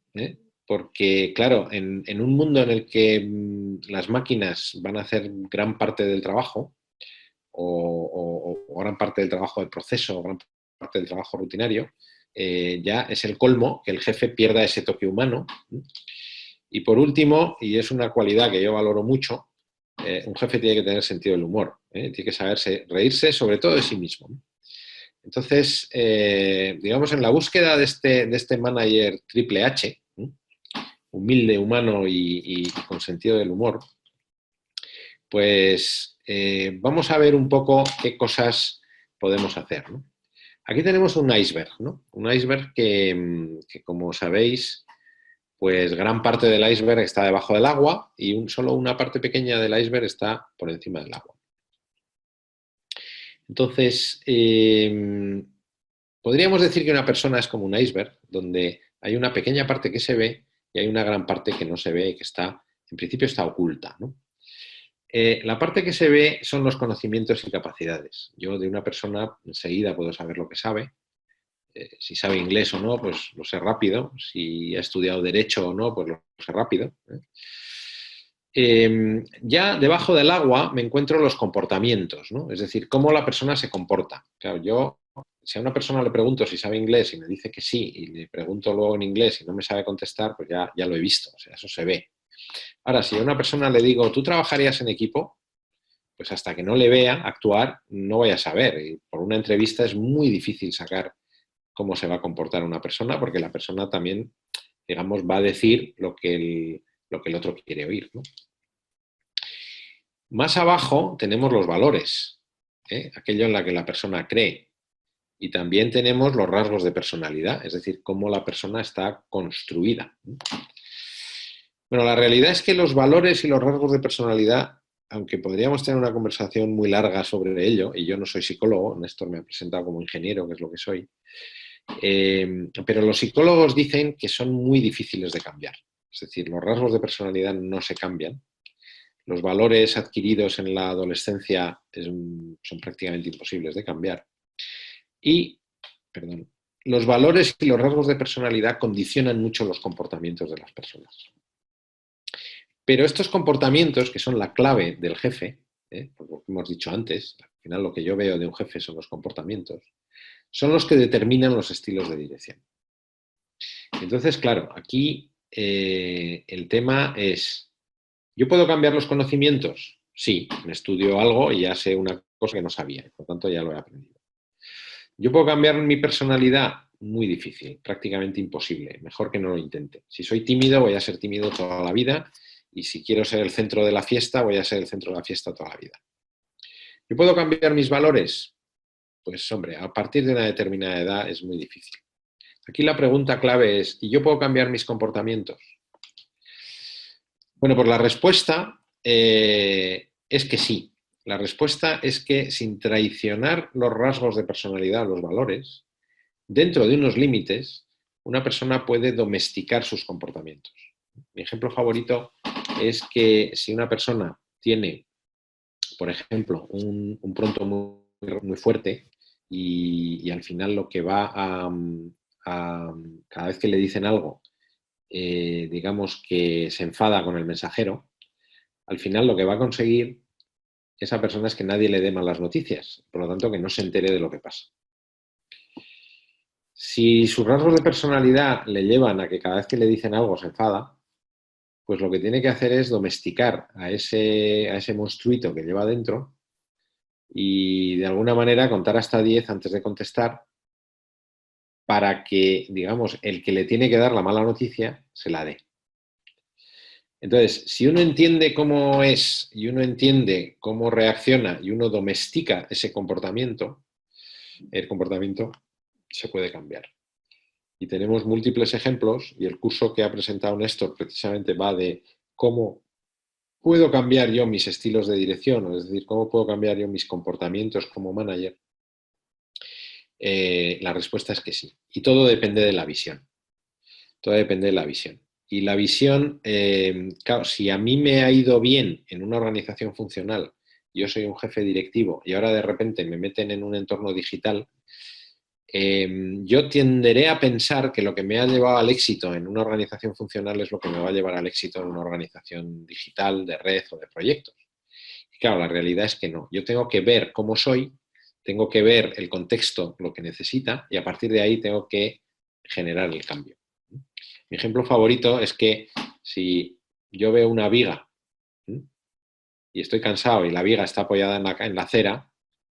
porque, claro, en un mundo en el que las máquinas van a hacer gran parte del trabajo, o gran parte del trabajo del proceso, o gran parte del trabajo rutinario, ya es el colmo que el jefe pierda ese toque humano. Y por último, y es una cualidad que yo valoro mucho, un jefe tiene que tener sentido del humor, tiene que saberse reírse sobre todo de sí mismo. Entonces, digamos, en la búsqueda de este manager triple H, humilde, humano y con sentido del humor, pues vamos a ver un poco qué cosas podemos hacer, ¿no? Aquí tenemos un iceberg, ¿no? Un iceberg que, como sabéis, pues gran parte del iceberg está debajo del agua y solo una parte pequeña del iceberg está por encima del agua. Entonces, podríamos decir que una persona es como un iceberg, donde hay una pequeña parte que se ve y hay una gran parte que no se ve y que en principio está oculta, ¿no? La parte que se ve son los conocimientos y capacidades. Yo de una persona enseguida puedo saber lo que sabe, Si sabe inglés o no, pues lo sé rápido. Si ha estudiado derecho o no, pues lo sé rápido. Ya debajo del agua me encuentro los comportamientos, ¿no? Es decir, cómo la persona se comporta. Claro, yo, si a una persona le pregunto si sabe inglés y me dice que sí, y le pregunto luego en inglés y no me sabe contestar, pues ya lo he visto, o sea, eso se ve. Ahora, si a una persona le digo, ¿tú trabajarías en equipo? Pues hasta que no le vea actuar, no voy a saber. Y por una entrevista es muy difícil sacar cómo se va a comportar una persona, porque la persona también, digamos, va a decir lo que el otro quiere oír, ¿no? Más abajo tenemos los valores, aquello en la que la persona cree. Y también tenemos los rasgos de personalidad, es decir, cómo la persona está construida. Bueno, la realidad es que los valores y los rasgos de personalidad, aunque podríamos tener una conversación muy larga sobre ello, y yo no soy psicólogo, Néstor me ha presentado como ingeniero, que es lo que soy, pero los psicólogos dicen que son muy difíciles de cambiar. Es decir, los rasgos de personalidad no se cambian. Los valores adquiridos en la adolescencia son prácticamente imposibles de cambiar. Y, perdón, los valores y los rasgos de personalidad condicionan mucho los comportamientos de las personas. Pero estos comportamientos, que son la clave del jefe, por lo que hemos dicho antes, al final lo que yo veo de un jefe son los comportamientos, son los que determinan los estilos de dirección. Entonces, claro, aquí el tema es, ¿yo puedo cambiar los conocimientos? Sí, me estudio algo y ya sé una cosa que no sabía, por lo tanto ya lo he aprendido. ¿Yo puedo cambiar mi personalidad? Muy difícil, prácticamente imposible, mejor que no lo intente. Si soy tímido, voy a ser tímido toda la vida, y si quiero ser el centro de la fiesta, voy a ser el centro de la fiesta toda la vida. ¿Yo puedo cambiar mis valores? Pues hombre, a partir de una determinada edad es muy difícil. Aquí la pregunta clave es, ¿y yo puedo cambiar mis comportamientos? Bueno, pues la respuesta es que sí. La respuesta es que sin traicionar los rasgos de personalidad, los valores, dentro de unos límites, una persona puede domesticar sus comportamientos. Mi ejemplo favorito es que si una persona tiene, por ejemplo, un pronto muy fuerte y al final lo que va cada vez que le dicen algo, digamos que se enfada con el mensajero, al final lo que va a conseguir esa persona es que nadie le dé malas noticias, por lo tanto que no se entere de lo que pasa. Si sus rasgos de personalidad le llevan a que cada vez que le dicen algo se enfada, pues lo que tiene que hacer es domesticar a ese monstruito que lleva dentro y de alguna manera contar hasta 10 antes de contestar para que, digamos, el que le tiene que dar la mala noticia se la dé. Entonces, si uno entiende cómo es y uno entiende cómo reacciona y uno domestica ese comportamiento, el comportamiento se puede cambiar. Y tenemos múltiples ejemplos y el curso que ha presentado Néstor precisamente va de cómo puedo cambiar yo mis estilos de dirección, es decir, cómo puedo cambiar yo mis comportamientos como manager. La respuesta es que sí. Y todo depende de la visión. Todo depende de la visión. Y la visión, claro, si a mí me ha ido bien en una organización funcional, yo soy un jefe directivo y ahora de repente me meten en un entorno digital, yo tenderé a pensar que lo que me ha llevado al éxito en una organización funcional es lo que me va a llevar al éxito en una organización digital, de red o de proyectos. Y claro, la realidad es que no. Yo tengo que ver cómo soy, tengo que ver el contexto, lo que necesita, y a partir de ahí tengo que generar el cambio. Mi ejemplo favorito es que si yo veo una viga y estoy cansado y la viga está apoyada en la acera,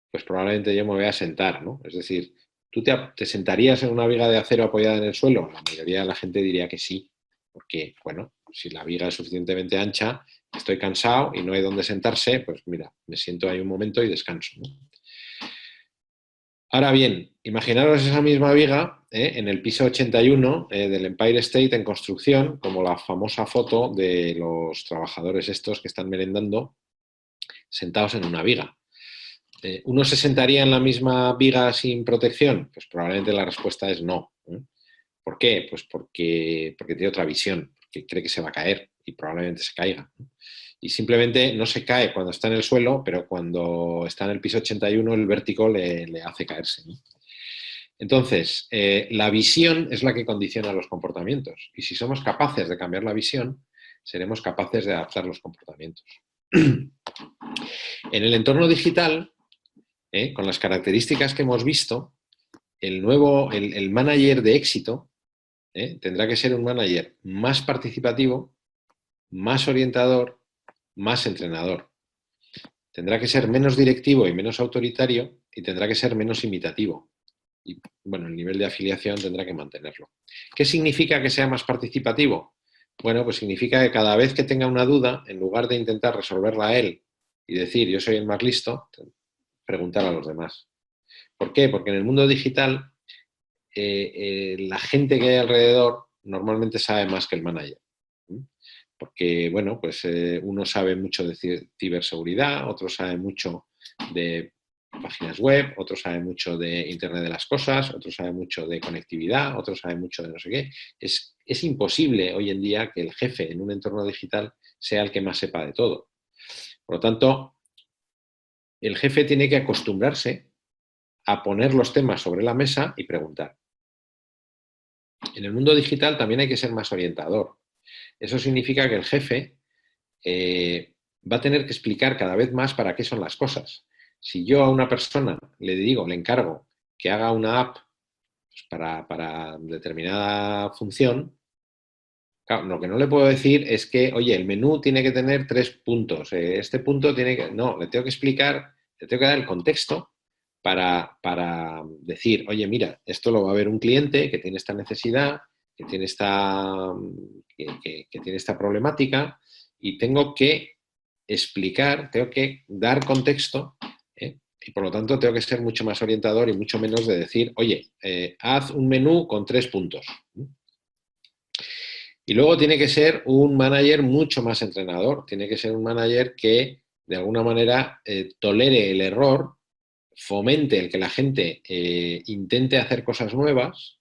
pues probablemente yo me voy a sentar, ¿no? Es decir, ¿tú te sentarías en una viga de acero apoyada en el suelo? La mayoría de la gente diría que sí, porque, bueno, si la viga es suficientemente ancha, estoy cansado y no hay dónde sentarse, pues mira, me siento ahí un momento y descanso, ¿no? Ahora bien, imaginaros esa misma viga en el piso 81 del Empire State en construcción, como la famosa foto de los trabajadores estos que están merendando sentados en una viga. ¿Uno se sentaría en la misma viga sin protección? Pues probablemente la respuesta es no. ¿Por qué? Pues porque tiene otra visión, porque cree que se va a caer y probablemente se caiga. Y simplemente no se cae cuando está en el suelo, pero cuando está en el piso 81 el vértigo le hace caerse, ¿no? Entonces, la visión es la que condiciona los comportamientos. Y si somos capaces de cambiar la visión, seremos capaces de adaptar los comportamientos. En el entorno digital, con las características que hemos visto, el manager de éxito tendrá que ser un manager más participativo, más orientador, más entrenador. Tendrá que ser menos directivo y menos autoritario y tendrá que ser menos imitativo. Y, bueno, el nivel de afiliación tendrá que mantenerlo. ¿Qué significa que sea más participativo? Bueno, pues significa que cada vez que tenga una duda, en lugar de intentar resolverla a él y decir yo soy el más listo, preguntar a los demás. ¿Por qué? Porque en el mundo digital la gente que hay alrededor normalmente sabe más que el manager. Porque, bueno, pues uno sabe mucho de ciberseguridad, otro sabe mucho de páginas web, otro sabe mucho de Internet de las cosas, otro sabe mucho de conectividad, otro sabe mucho de no sé qué. Es imposible hoy en día que el jefe en un entorno digital sea el que más sepa de todo. Por lo tanto, el jefe tiene que acostumbrarse a poner los temas sobre la mesa y preguntar. En el mundo digital también hay que ser más orientador. Eso significa que el jefe va a tener que explicar cada vez más para qué son las cosas. Si yo a una persona le digo, le encargo que haga una app pues, para determinada función, claro, lo que no le puedo decir es que, oye, el menú tiene que tener 3 puntos, este punto tiene que... No, le tengo que explicar, le tengo que dar el contexto para decir, oye, mira, esto lo va a ver un cliente que tiene esta necesidad, que tiene que tiene esta problemática y tengo que explicar, tengo que dar contexto y por lo tanto tengo que ser mucho más orientador y mucho menos de decir, oye, haz un menú con 3 puntos. Y luego tiene que ser un manager mucho más entrenador, tiene que ser un manager que de alguna manera tolere el error, fomente el que la gente intente hacer cosas nuevas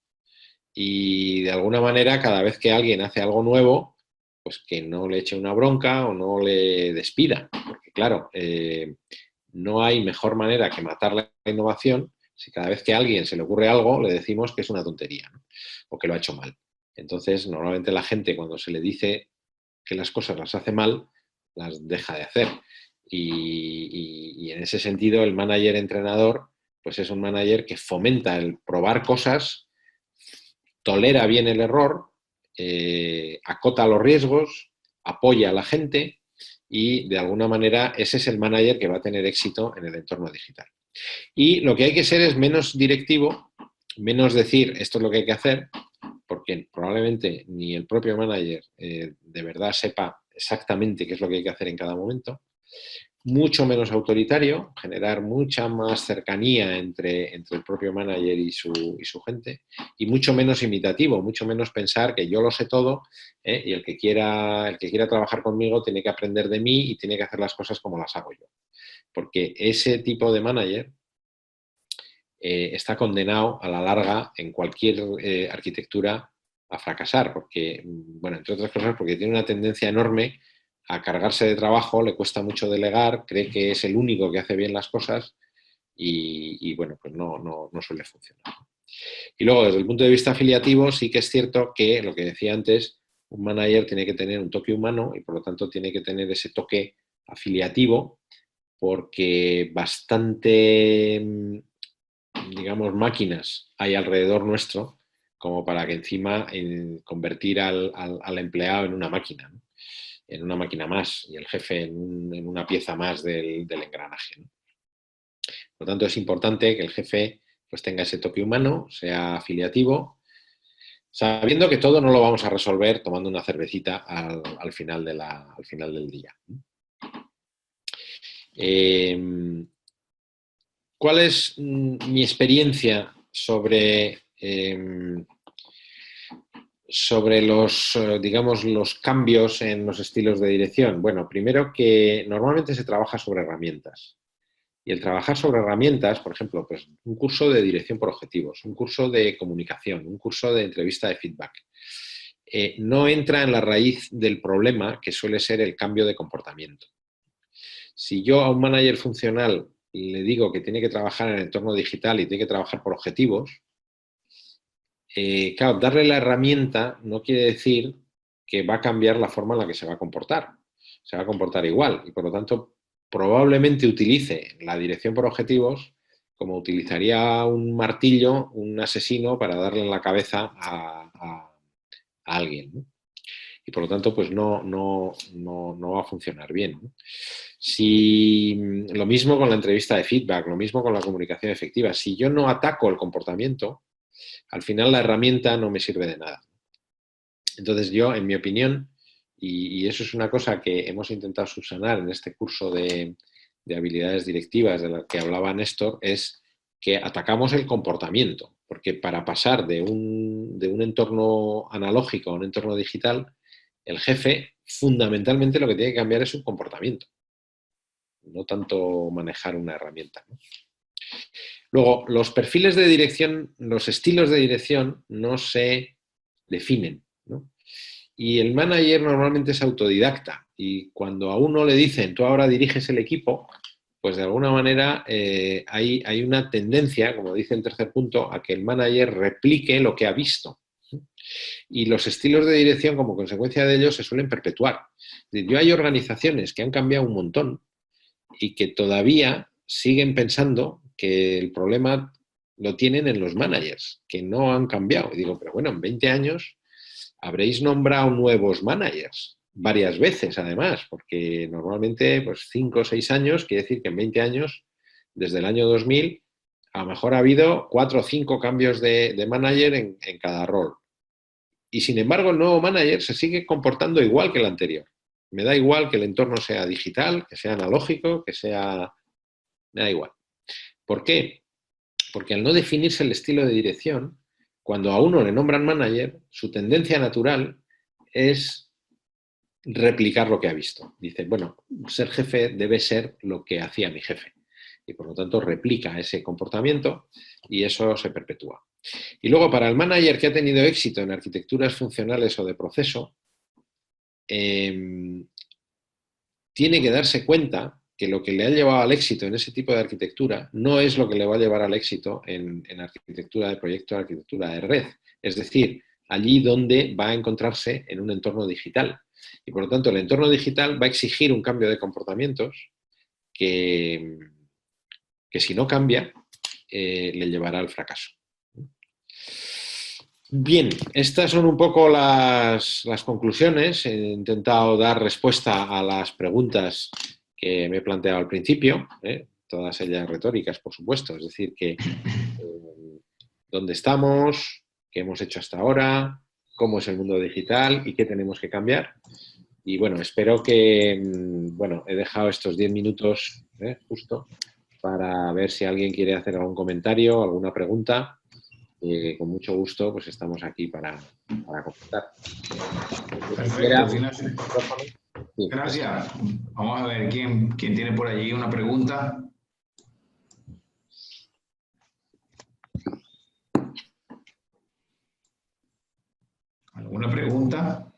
y de alguna manera cada vez que alguien hace algo nuevo, pues que no le eche una bronca o no le despida. Porque claro, no hay mejor manera que matar la innovación si cada vez que a alguien se le ocurre algo le decimos que es una tontería, ¿no? O que lo ha hecho mal. Entonces, normalmente la gente cuando se le dice que las cosas las hace mal, las deja de hacer. Y en ese sentido, el manager entrenador, pues es un manager que fomenta el probar cosas, tolera bien el error, acota los riesgos, apoya a la gente y de alguna manera ese es el manager que va a tener éxito en el entorno digital. Y lo que hay que ser es menos directivo, menos decir esto es lo que hay que hacer, porque probablemente ni el propio manager de verdad sepa exactamente qué es lo que hay que hacer en cada momento. Mucho menos autoritario, generar mucha más cercanía entre el propio manager y su gente, y mucho menos imitativo, mucho menos pensar que yo lo sé todo y el que quiera trabajar conmigo tiene que aprender de mí y tiene que hacer las cosas como las hago yo. Porque ese tipo de manager está condenado a la larga en cualquier arquitectura a fracasar, porque, bueno, entre otras cosas, porque tiene una tendencia enorme a cargarse de trabajo, le cuesta mucho delegar, cree que es el único que hace bien las cosas y bueno, pues no suele funcionar. Y luego, desde el punto de vista afiliativo, sí que es cierto que, lo que decía antes, un manager tiene que tener un toque humano y por lo tanto tiene que tener ese toque afiliativo porque bastante digamos, máquinas hay alrededor nuestro como para que encima convertir al empleado en una máquina, ¿no? En una máquina más y el jefe en una pieza más del engranaje, ¿no? Por lo tanto, es importante que el jefe pues, tenga ese toque humano, sea afiliativo, sabiendo que todo no lo vamos a resolver tomando una cervecita al final del día. ¿Cuál es mi experiencia sobre los, digamos, los cambios en los estilos de dirección? Bueno, primero que normalmente se trabaja sobre herramientas. Y el trabajar sobre herramientas, por ejemplo, pues un curso de dirección por objetivos, un curso de comunicación, un curso de entrevista de feedback, no entra en la raíz del problema que suele ser el cambio de comportamiento. Si yo a un manager funcional le digo que tiene que trabajar en el entorno digital y tiene que trabajar por objetivos, claro, darle la herramienta no quiere decir que va a cambiar la forma en la que se va a comportar. Se va a comportar igual y, por lo tanto, probablemente utilice la dirección por objetivos como utilizaría un martillo, un asesino, para darle en la cabeza a alguien, ¿no? Y por lo tanto, pues no va a funcionar bien, ¿no? Si, lo mismo con la entrevista de feedback, lo mismo con la comunicación efectiva. Si yo no ataco el comportamiento, al final la herramienta no me sirve de nada. Entonces yo, en mi opinión, y eso es una cosa que hemos intentado subsanar en este curso de habilidades directivas de la que hablaba Néstor, es que atacamos el comportamiento, porque para pasar de un entorno analógico a un entorno digital, el jefe fundamentalmente lo que tiene que cambiar es su comportamiento, no tanto manejar una herramienta, ¿no? Luego, los perfiles de dirección, los estilos de dirección no se definen, ¿no? Y el manager normalmente es autodidacta y cuando a uno le dicen tú ahora diriges el equipo, pues de alguna manera hay una tendencia, como dice el tercer punto, a que el manager replique lo que ha visto. Y los estilos de dirección, como consecuencia de ello, se suelen perpetuar. Yo hay organizaciones que han cambiado un montón y que todavía siguen pensando que el problema lo tienen en los managers, que no han cambiado. Y digo, pero bueno, en 20 años habréis nombrado nuevos managers, varias veces además, porque normalmente pues 5 o 6 años, quiere decir que en 20 años, desde el año 2000, a lo mejor ha habido 4 o 5 cambios de manager en cada rol. Y sin embargo, el nuevo manager se sigue comportando igual que el anterior. Me da igual que el entorno sea digital, que sea analógico, que sea... Me da igual. ¿Por qué? Porque al no definirse el estilo de dirección, cuando a uno le nombran manager, su tendencia natural es replicar lo que ha visto. Dice, bueno, ser jefe debe ser lo que hacía mi jefe. Y por lo tanto replica ese comportamiento y eso se perpetúa. Y luego, para el manager que ha tenido éxito en arquitecturas funcionales o de proceso, tiene que darse cuenta que lo que le ha llevado al éxito en ese tipo de arquitectura no es lo que le va a llevar al éxito en arquitectura de proyecto, arquitectura de red. Es decir, allí donde va a encontrarse en un entorno digital. Y por lo tanto, el entorno digital va a exigir un cambio de comportamientos que si no cambia, le llevará al fracaso. Bien, estas son un poco las conclusiones. He intentado dar respuesta a las preguntas que me he planteado al principio, todas ellas retóricas, por supuesto. Es decir, que dónde estamos, qué hemos hecho hasta ahora, cómo es el mundo digital y qué tenemos que cambiar. Y bueno, espero que, bueno, he dejado estos 10 minutos justo para ver si alguien quiere hacer algún comentario, alguna pregunta. Con mucho gusto, pues estamos aquí para comentar. Perfecto, Ignacio. Sí. Gracias. Vamos a ver quién tiene por allí una pregunta. ¿Alguna pregunta?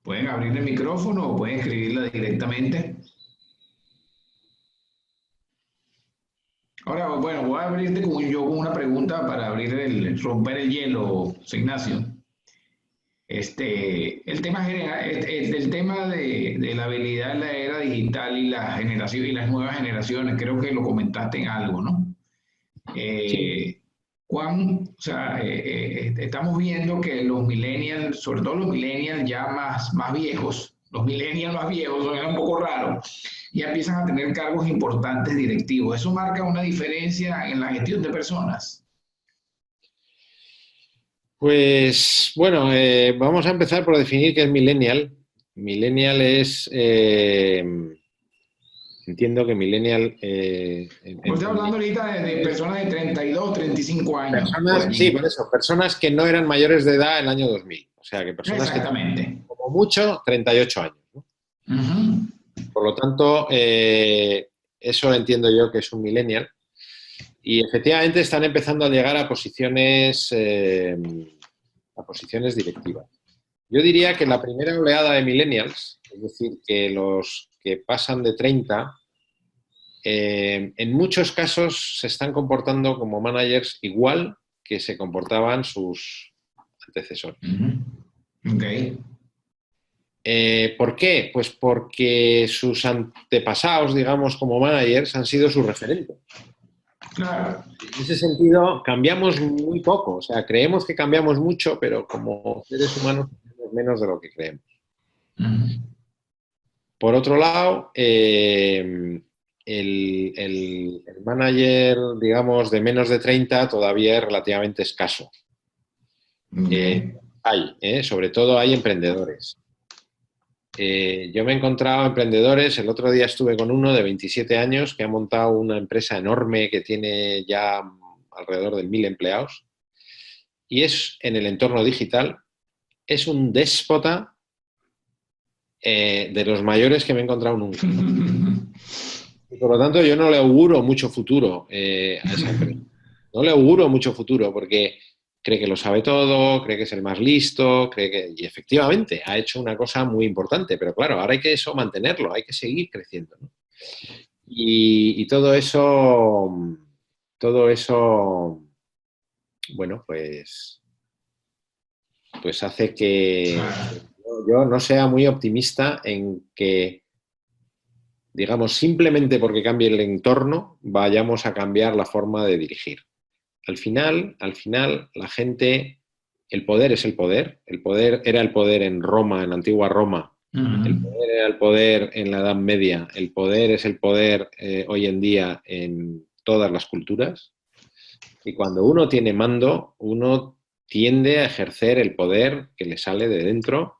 Pueden abrir el micrófono o pueden escribirla directamente. Ahora, bueno, voy a abrirte con una pregunta para romper el hielo, Ignacio. El tema de la habilidad en la era digital y la generación y las nuevas generaciones, creo que lo comentaste en algo, ¿no? Sí. Estamos viendo que los millennials, sobre todo los millennials ya más viejos, los millennials más viejos, son un poco raros, ya empiezan a tener cargos importantes directivos. ¿Eso marca una diferencia en la gestión de personas? Pues bueno, vamos a empezar por definir qué es millennial. Millennial es... entiendo que millennial... Estoy hablando ahorita de personas de 32, 35 años. Personas, sí, por eso, personas que no eran mayores de edad en el año 2000. O sea, que personas que tienen como mucho 38 años, ¿no? Por lo tanto, eso entiendo yo que es un millennial. Y efectivamente están empezando a llegar a posiciones directivas. Yo diría que la primera oleada de millennials, es decir, que los que pasan de 30, en muchos casos se están comportando como managers igual que se comportaban sus antecesores. Ok. ¿Por qué? Pues porque sus antepasados, digamos, como managers, han sido sus referentes. Claro. En ese sentido, cambiamos muy poco. O sea, creemos que cambiamos mucho, pero como seres humanos cambiamos menos de lo que creemos. Por otro lado, el manager, digamos, de menos de 30 todavía es relativamente escaso. Okay. Sobre todo hay emprendedores. Yo me he encontrado emprendedores, el otro día estuve con uno de 27 años que ha montado una empresa enorme que tiene ya alrededor de 1000 empleados y es en el entorno digital, es un déspota de los mayores que me he encontrado nunca. Y por lo tanto yo no le auguro mucho futuro a esa empresa. No le auguro mucho futuro porque cree que lo sabe todo, cree que es el más listo, y efectivamente ha hecho una cosa muy importante, pero claro, ahora hay que eso mantenerlo, hay que seguir creciendo, ¿no? Y todo eso, bueno, pues hace que yo no sea muy optimista en que, digamos, simplemente porque cambie el entorno, vayamos a cambiar la forma de dirigir. Al final, la gente, el poder es el poder era el poder en Roma, en antigua Roma, el poder era el poder en la Edad Media, el poder es el poder hoy en día en todas las culturas, y cuando uno tiene mando, uno tiende a ejercer el poder que le sale de dentro,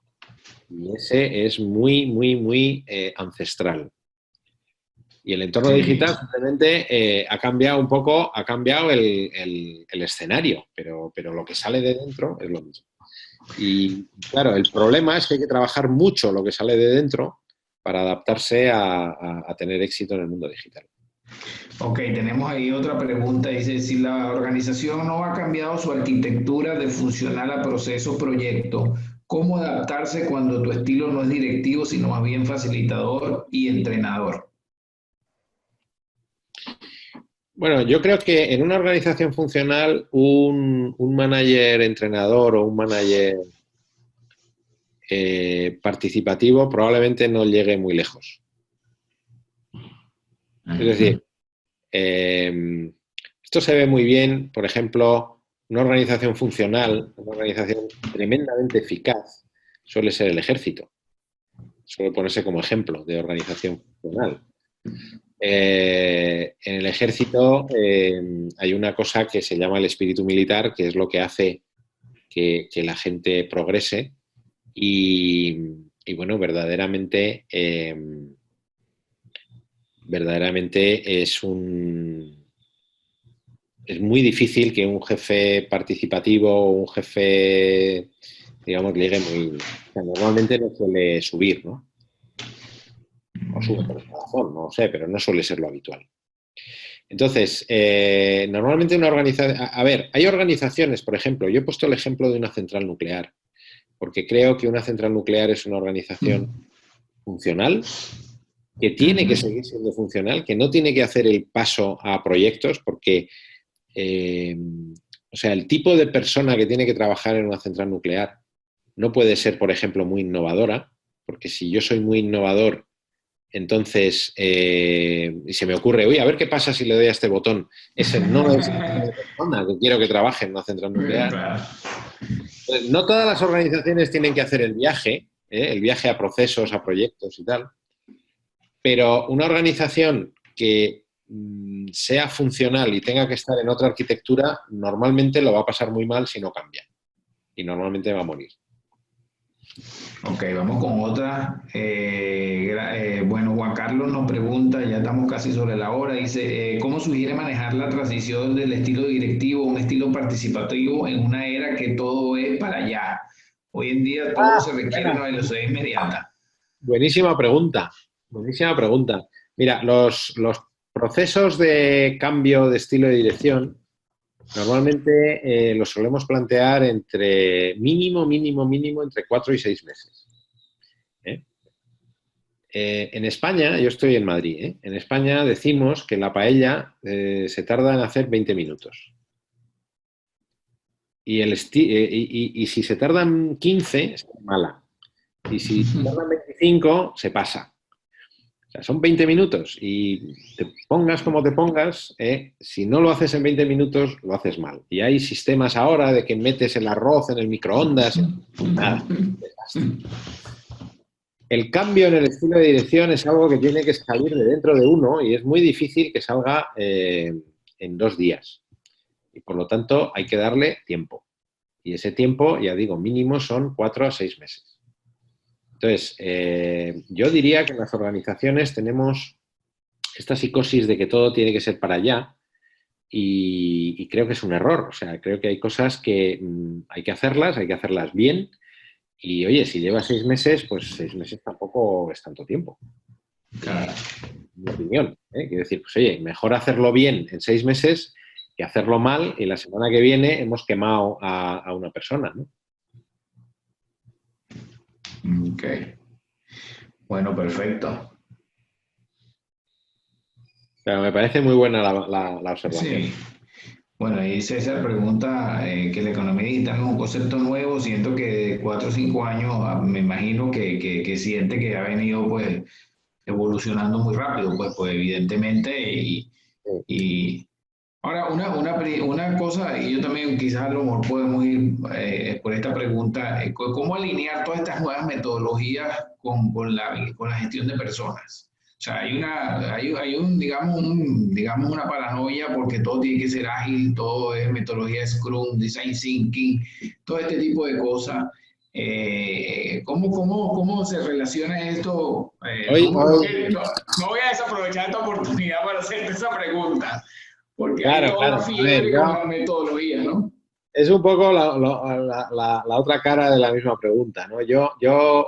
y ese es muy, muy, muy ancestral. Y el entorno digital simplemente ha cambiado un poco, ha cambiado el escenario, pero lo que sale de dentro es lo mismo. Y claro, el problema es que hay que trabajar mucho lo que sale de dentro para adaptarse a tener éxito en el mundo digital. Ok, tenemos ahí otra pregunta. Dice, si la organización no ha cambiado su arquitectura de funcional a proceso proyecto, ¿cómo adaptarse cuando tu estilo no es directivo, sino más bien facilitador y entrenador? Bueno, yo creo que en una organización funcional un manager entrenador o un manager participativo probablemente no llegue muy lejos. Es decir, esto se ve muy bien, por ejemplo, una organización funcional, una organización tremendamente eficaz, suele ser el ejército. Suele ponerse como ejemplo de organización funcional. En el ejército hay una cosa que se llama el espíritu militar, que es lo que hace que la gente progrese y bueno, verdaderamente es muy difícil que un jefe participativo o un jefe, digamos, llegue muy... O sea, normalmente no suele subir, ¿no? O sube por esa razón, no sé, pero no suele ser lo habitual. Entonces, normalmente una organización... A ver, hay organizaciones, por ejemplo, yo he puesto el ejemplo de una central nuclear, porque creo que una central nuclear es una organización funcional, que tiene que seguir siendo funcional, que no tiene que hacer el paso a proyectos, porque o sea, el tipo de persona que tiene que trabajar en una central nuclear no puede ser, por ejemplo, muy innovadora, porque si yo soy muy innovador, entonces, y se me ocurre, oye, a ver qué pasa si le doy a este botón. Ese no es el tipo de persona que quiero que trabaje en una central nuclear. Claro. No todas las organizaciones tienen que hacer el viaje a procesos, a proyectos y tal, pero una organización que sea funcional y tenga que estar en otra arquitectura, normalmente lo va a pasar muy mal si no cambia. Y normalmente va a morir. Ok, vamos con otra. Bueno, Juan Carlos nos pregunta, ya estamos casi sobre la hora, dice, ¿cómo sugiere manejar la transición del estilo directivo a un estilo participativo en una era que todo es para allá? Hoy en día todo se requiere una velocidad inmediata. Buenísima pregunta. Buenísima pregunta. Mira, los procesos de cambio de estilo de dirección normalmente los solemos plantear entre mínimo, entre 4 y 6 meses. ¿Eh? En España, yo estoy en Madrid, ¿eh? En España decimos que la paella se tarda en hacer 20 minutos. Y si se tardan 15, es mala. Y si se tardan 25, se pasa. O sea, son 20 minutos y te pongas como te pongas, si no lo haces en 20 minutos, lo haces mal. Y hay sistemas ahora de que metes el arroz en el microondas. Nada, desastre. El cambio en el estilo de dirección es algo que tiene que salir de dentro de uno y es muy difícil que salga en 2 días. Y por lo tanto hay que darle tiempo. Y ese tiempo, ya digo, mínimo son 4 a 6 meses. Entonces, yo diría que en las organizaciones tenemos esta psicosis de que todo tiene que ser para allá y creo que es un error. O sea, creo que hay cosas que hay que hacerlas bien. Y oye, si lleva 6 meses, pues 6 meses tampoco es tanto tiempo. Claro. Mi opinión. Quiero decir, pues oye, mejor hacerlo bien en 6 meses que hacerlo mal y la semana que viene hemos quemado a una persona, ¿no? Ok. Bueno, perfecto. Pero me parece muy buena la observación. Sí. Bueno, ahí César pregunta que la economía digital es un concepto nuevo. Siento que de 4 o 5 años, me imagino que siente que ha venido pues evolucionando muy rápido, pues evidentemente. Sí. Y ahora, una cosa, y yo también quizás a lo mejor podemos ir por esta pregunta, ¿cómo alinear todas estas nuevas metodologías con la gestión de personas? O sea, digamos, una paranoia porque todo tiene que ser ágil, todo es metodología Scrum, Design Thinking, todo este tipo de cosas. ¿Cómo se relaciona esto? Hoy, No voy a desaprovechar esta oportunidad para hacerte esa pregunta, porque hay claro, toda una claro. A ver, fiebre con yo, la metodología, ¿no? es un poco la otra cara de la misma pregunta, ¿no? Yo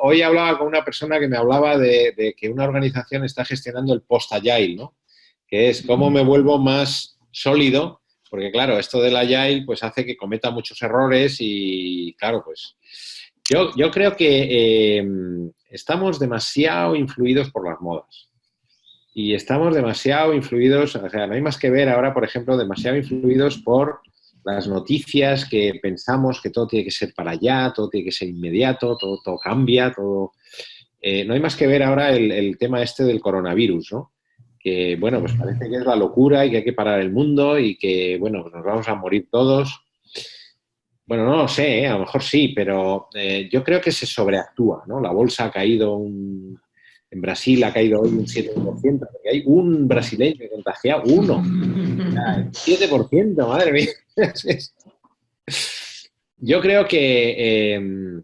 hoy hablaba con una persona que me hablaba de que una organización está gestionando el post-agile, ¿no? Que es cómo me vuelvo más sólido, porque claro, esto del agile pues hace que cometa muchos errores y claro, pues yo creo que estamos demasiado influidos por las modas. Y estamos demasiado influidos, o sea, no hay más que ver ahora, por ejemplo, demasiado influidos por las noticias que pensamos que todo tiene que ser para allá, todo tiene que ser inmediato, todo cambia, todo... no hay más que ver ahora el tema este del coronavirus, ¿no? Que, bueno, pues parece que es la locura y que hay que parar el mundo y que, bueno, pues nos vamos a morir todos. Bueno, no lo sé, a lo mejor sí, pero yo creo que se sobreactúa, ¿no? La bolsa ha caído en Brasil ha caído hoy un 7%, porque hay un brasileño contagiado, uno, 7%, madre mía. Yo creo que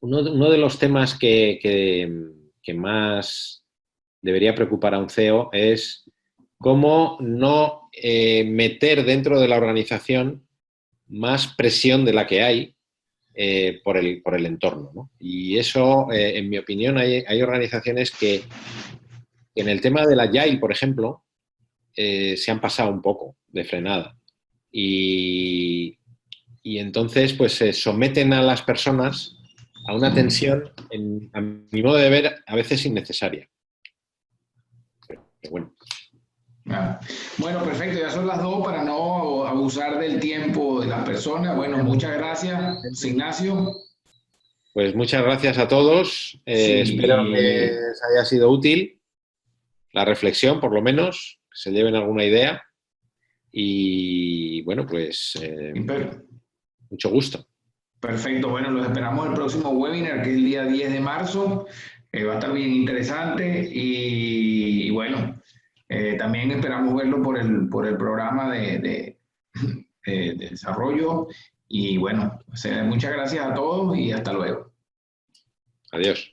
uno de los temas que más debería preocupar a un CEO es cómo no meter dentro de la organización más presión de la que hay por el entorno, ¿no? Y eso, en mi opinión, hay organizaciones que en el tema del agile, por ejemplo, se han pasado un poco de frenada. Y, y entonces, pues se someten a las personas a una tensión, a mi modo de ver, a veces innecesaria. Pero bueno. Ah, bueno, perfecto, ya son las 2 para no abusar del tiempo de las personas. Bueno, muchas gracias, Ignacio. Pues muchas gracias a todos. Espero que Sí, les haya sido útil la reflexión, por lo menos, que se lleven alguna idea. Y bueno, pues mucho gusto. perfecto. Bueno, los esperamos el próximo webinar, que es el día 10 de marzo. Va a estar bien interesante y bueno, también esperamos verlo por el programa de desarrollo. Y bueno, muchas gracias a todos y hasta luego. Adiós.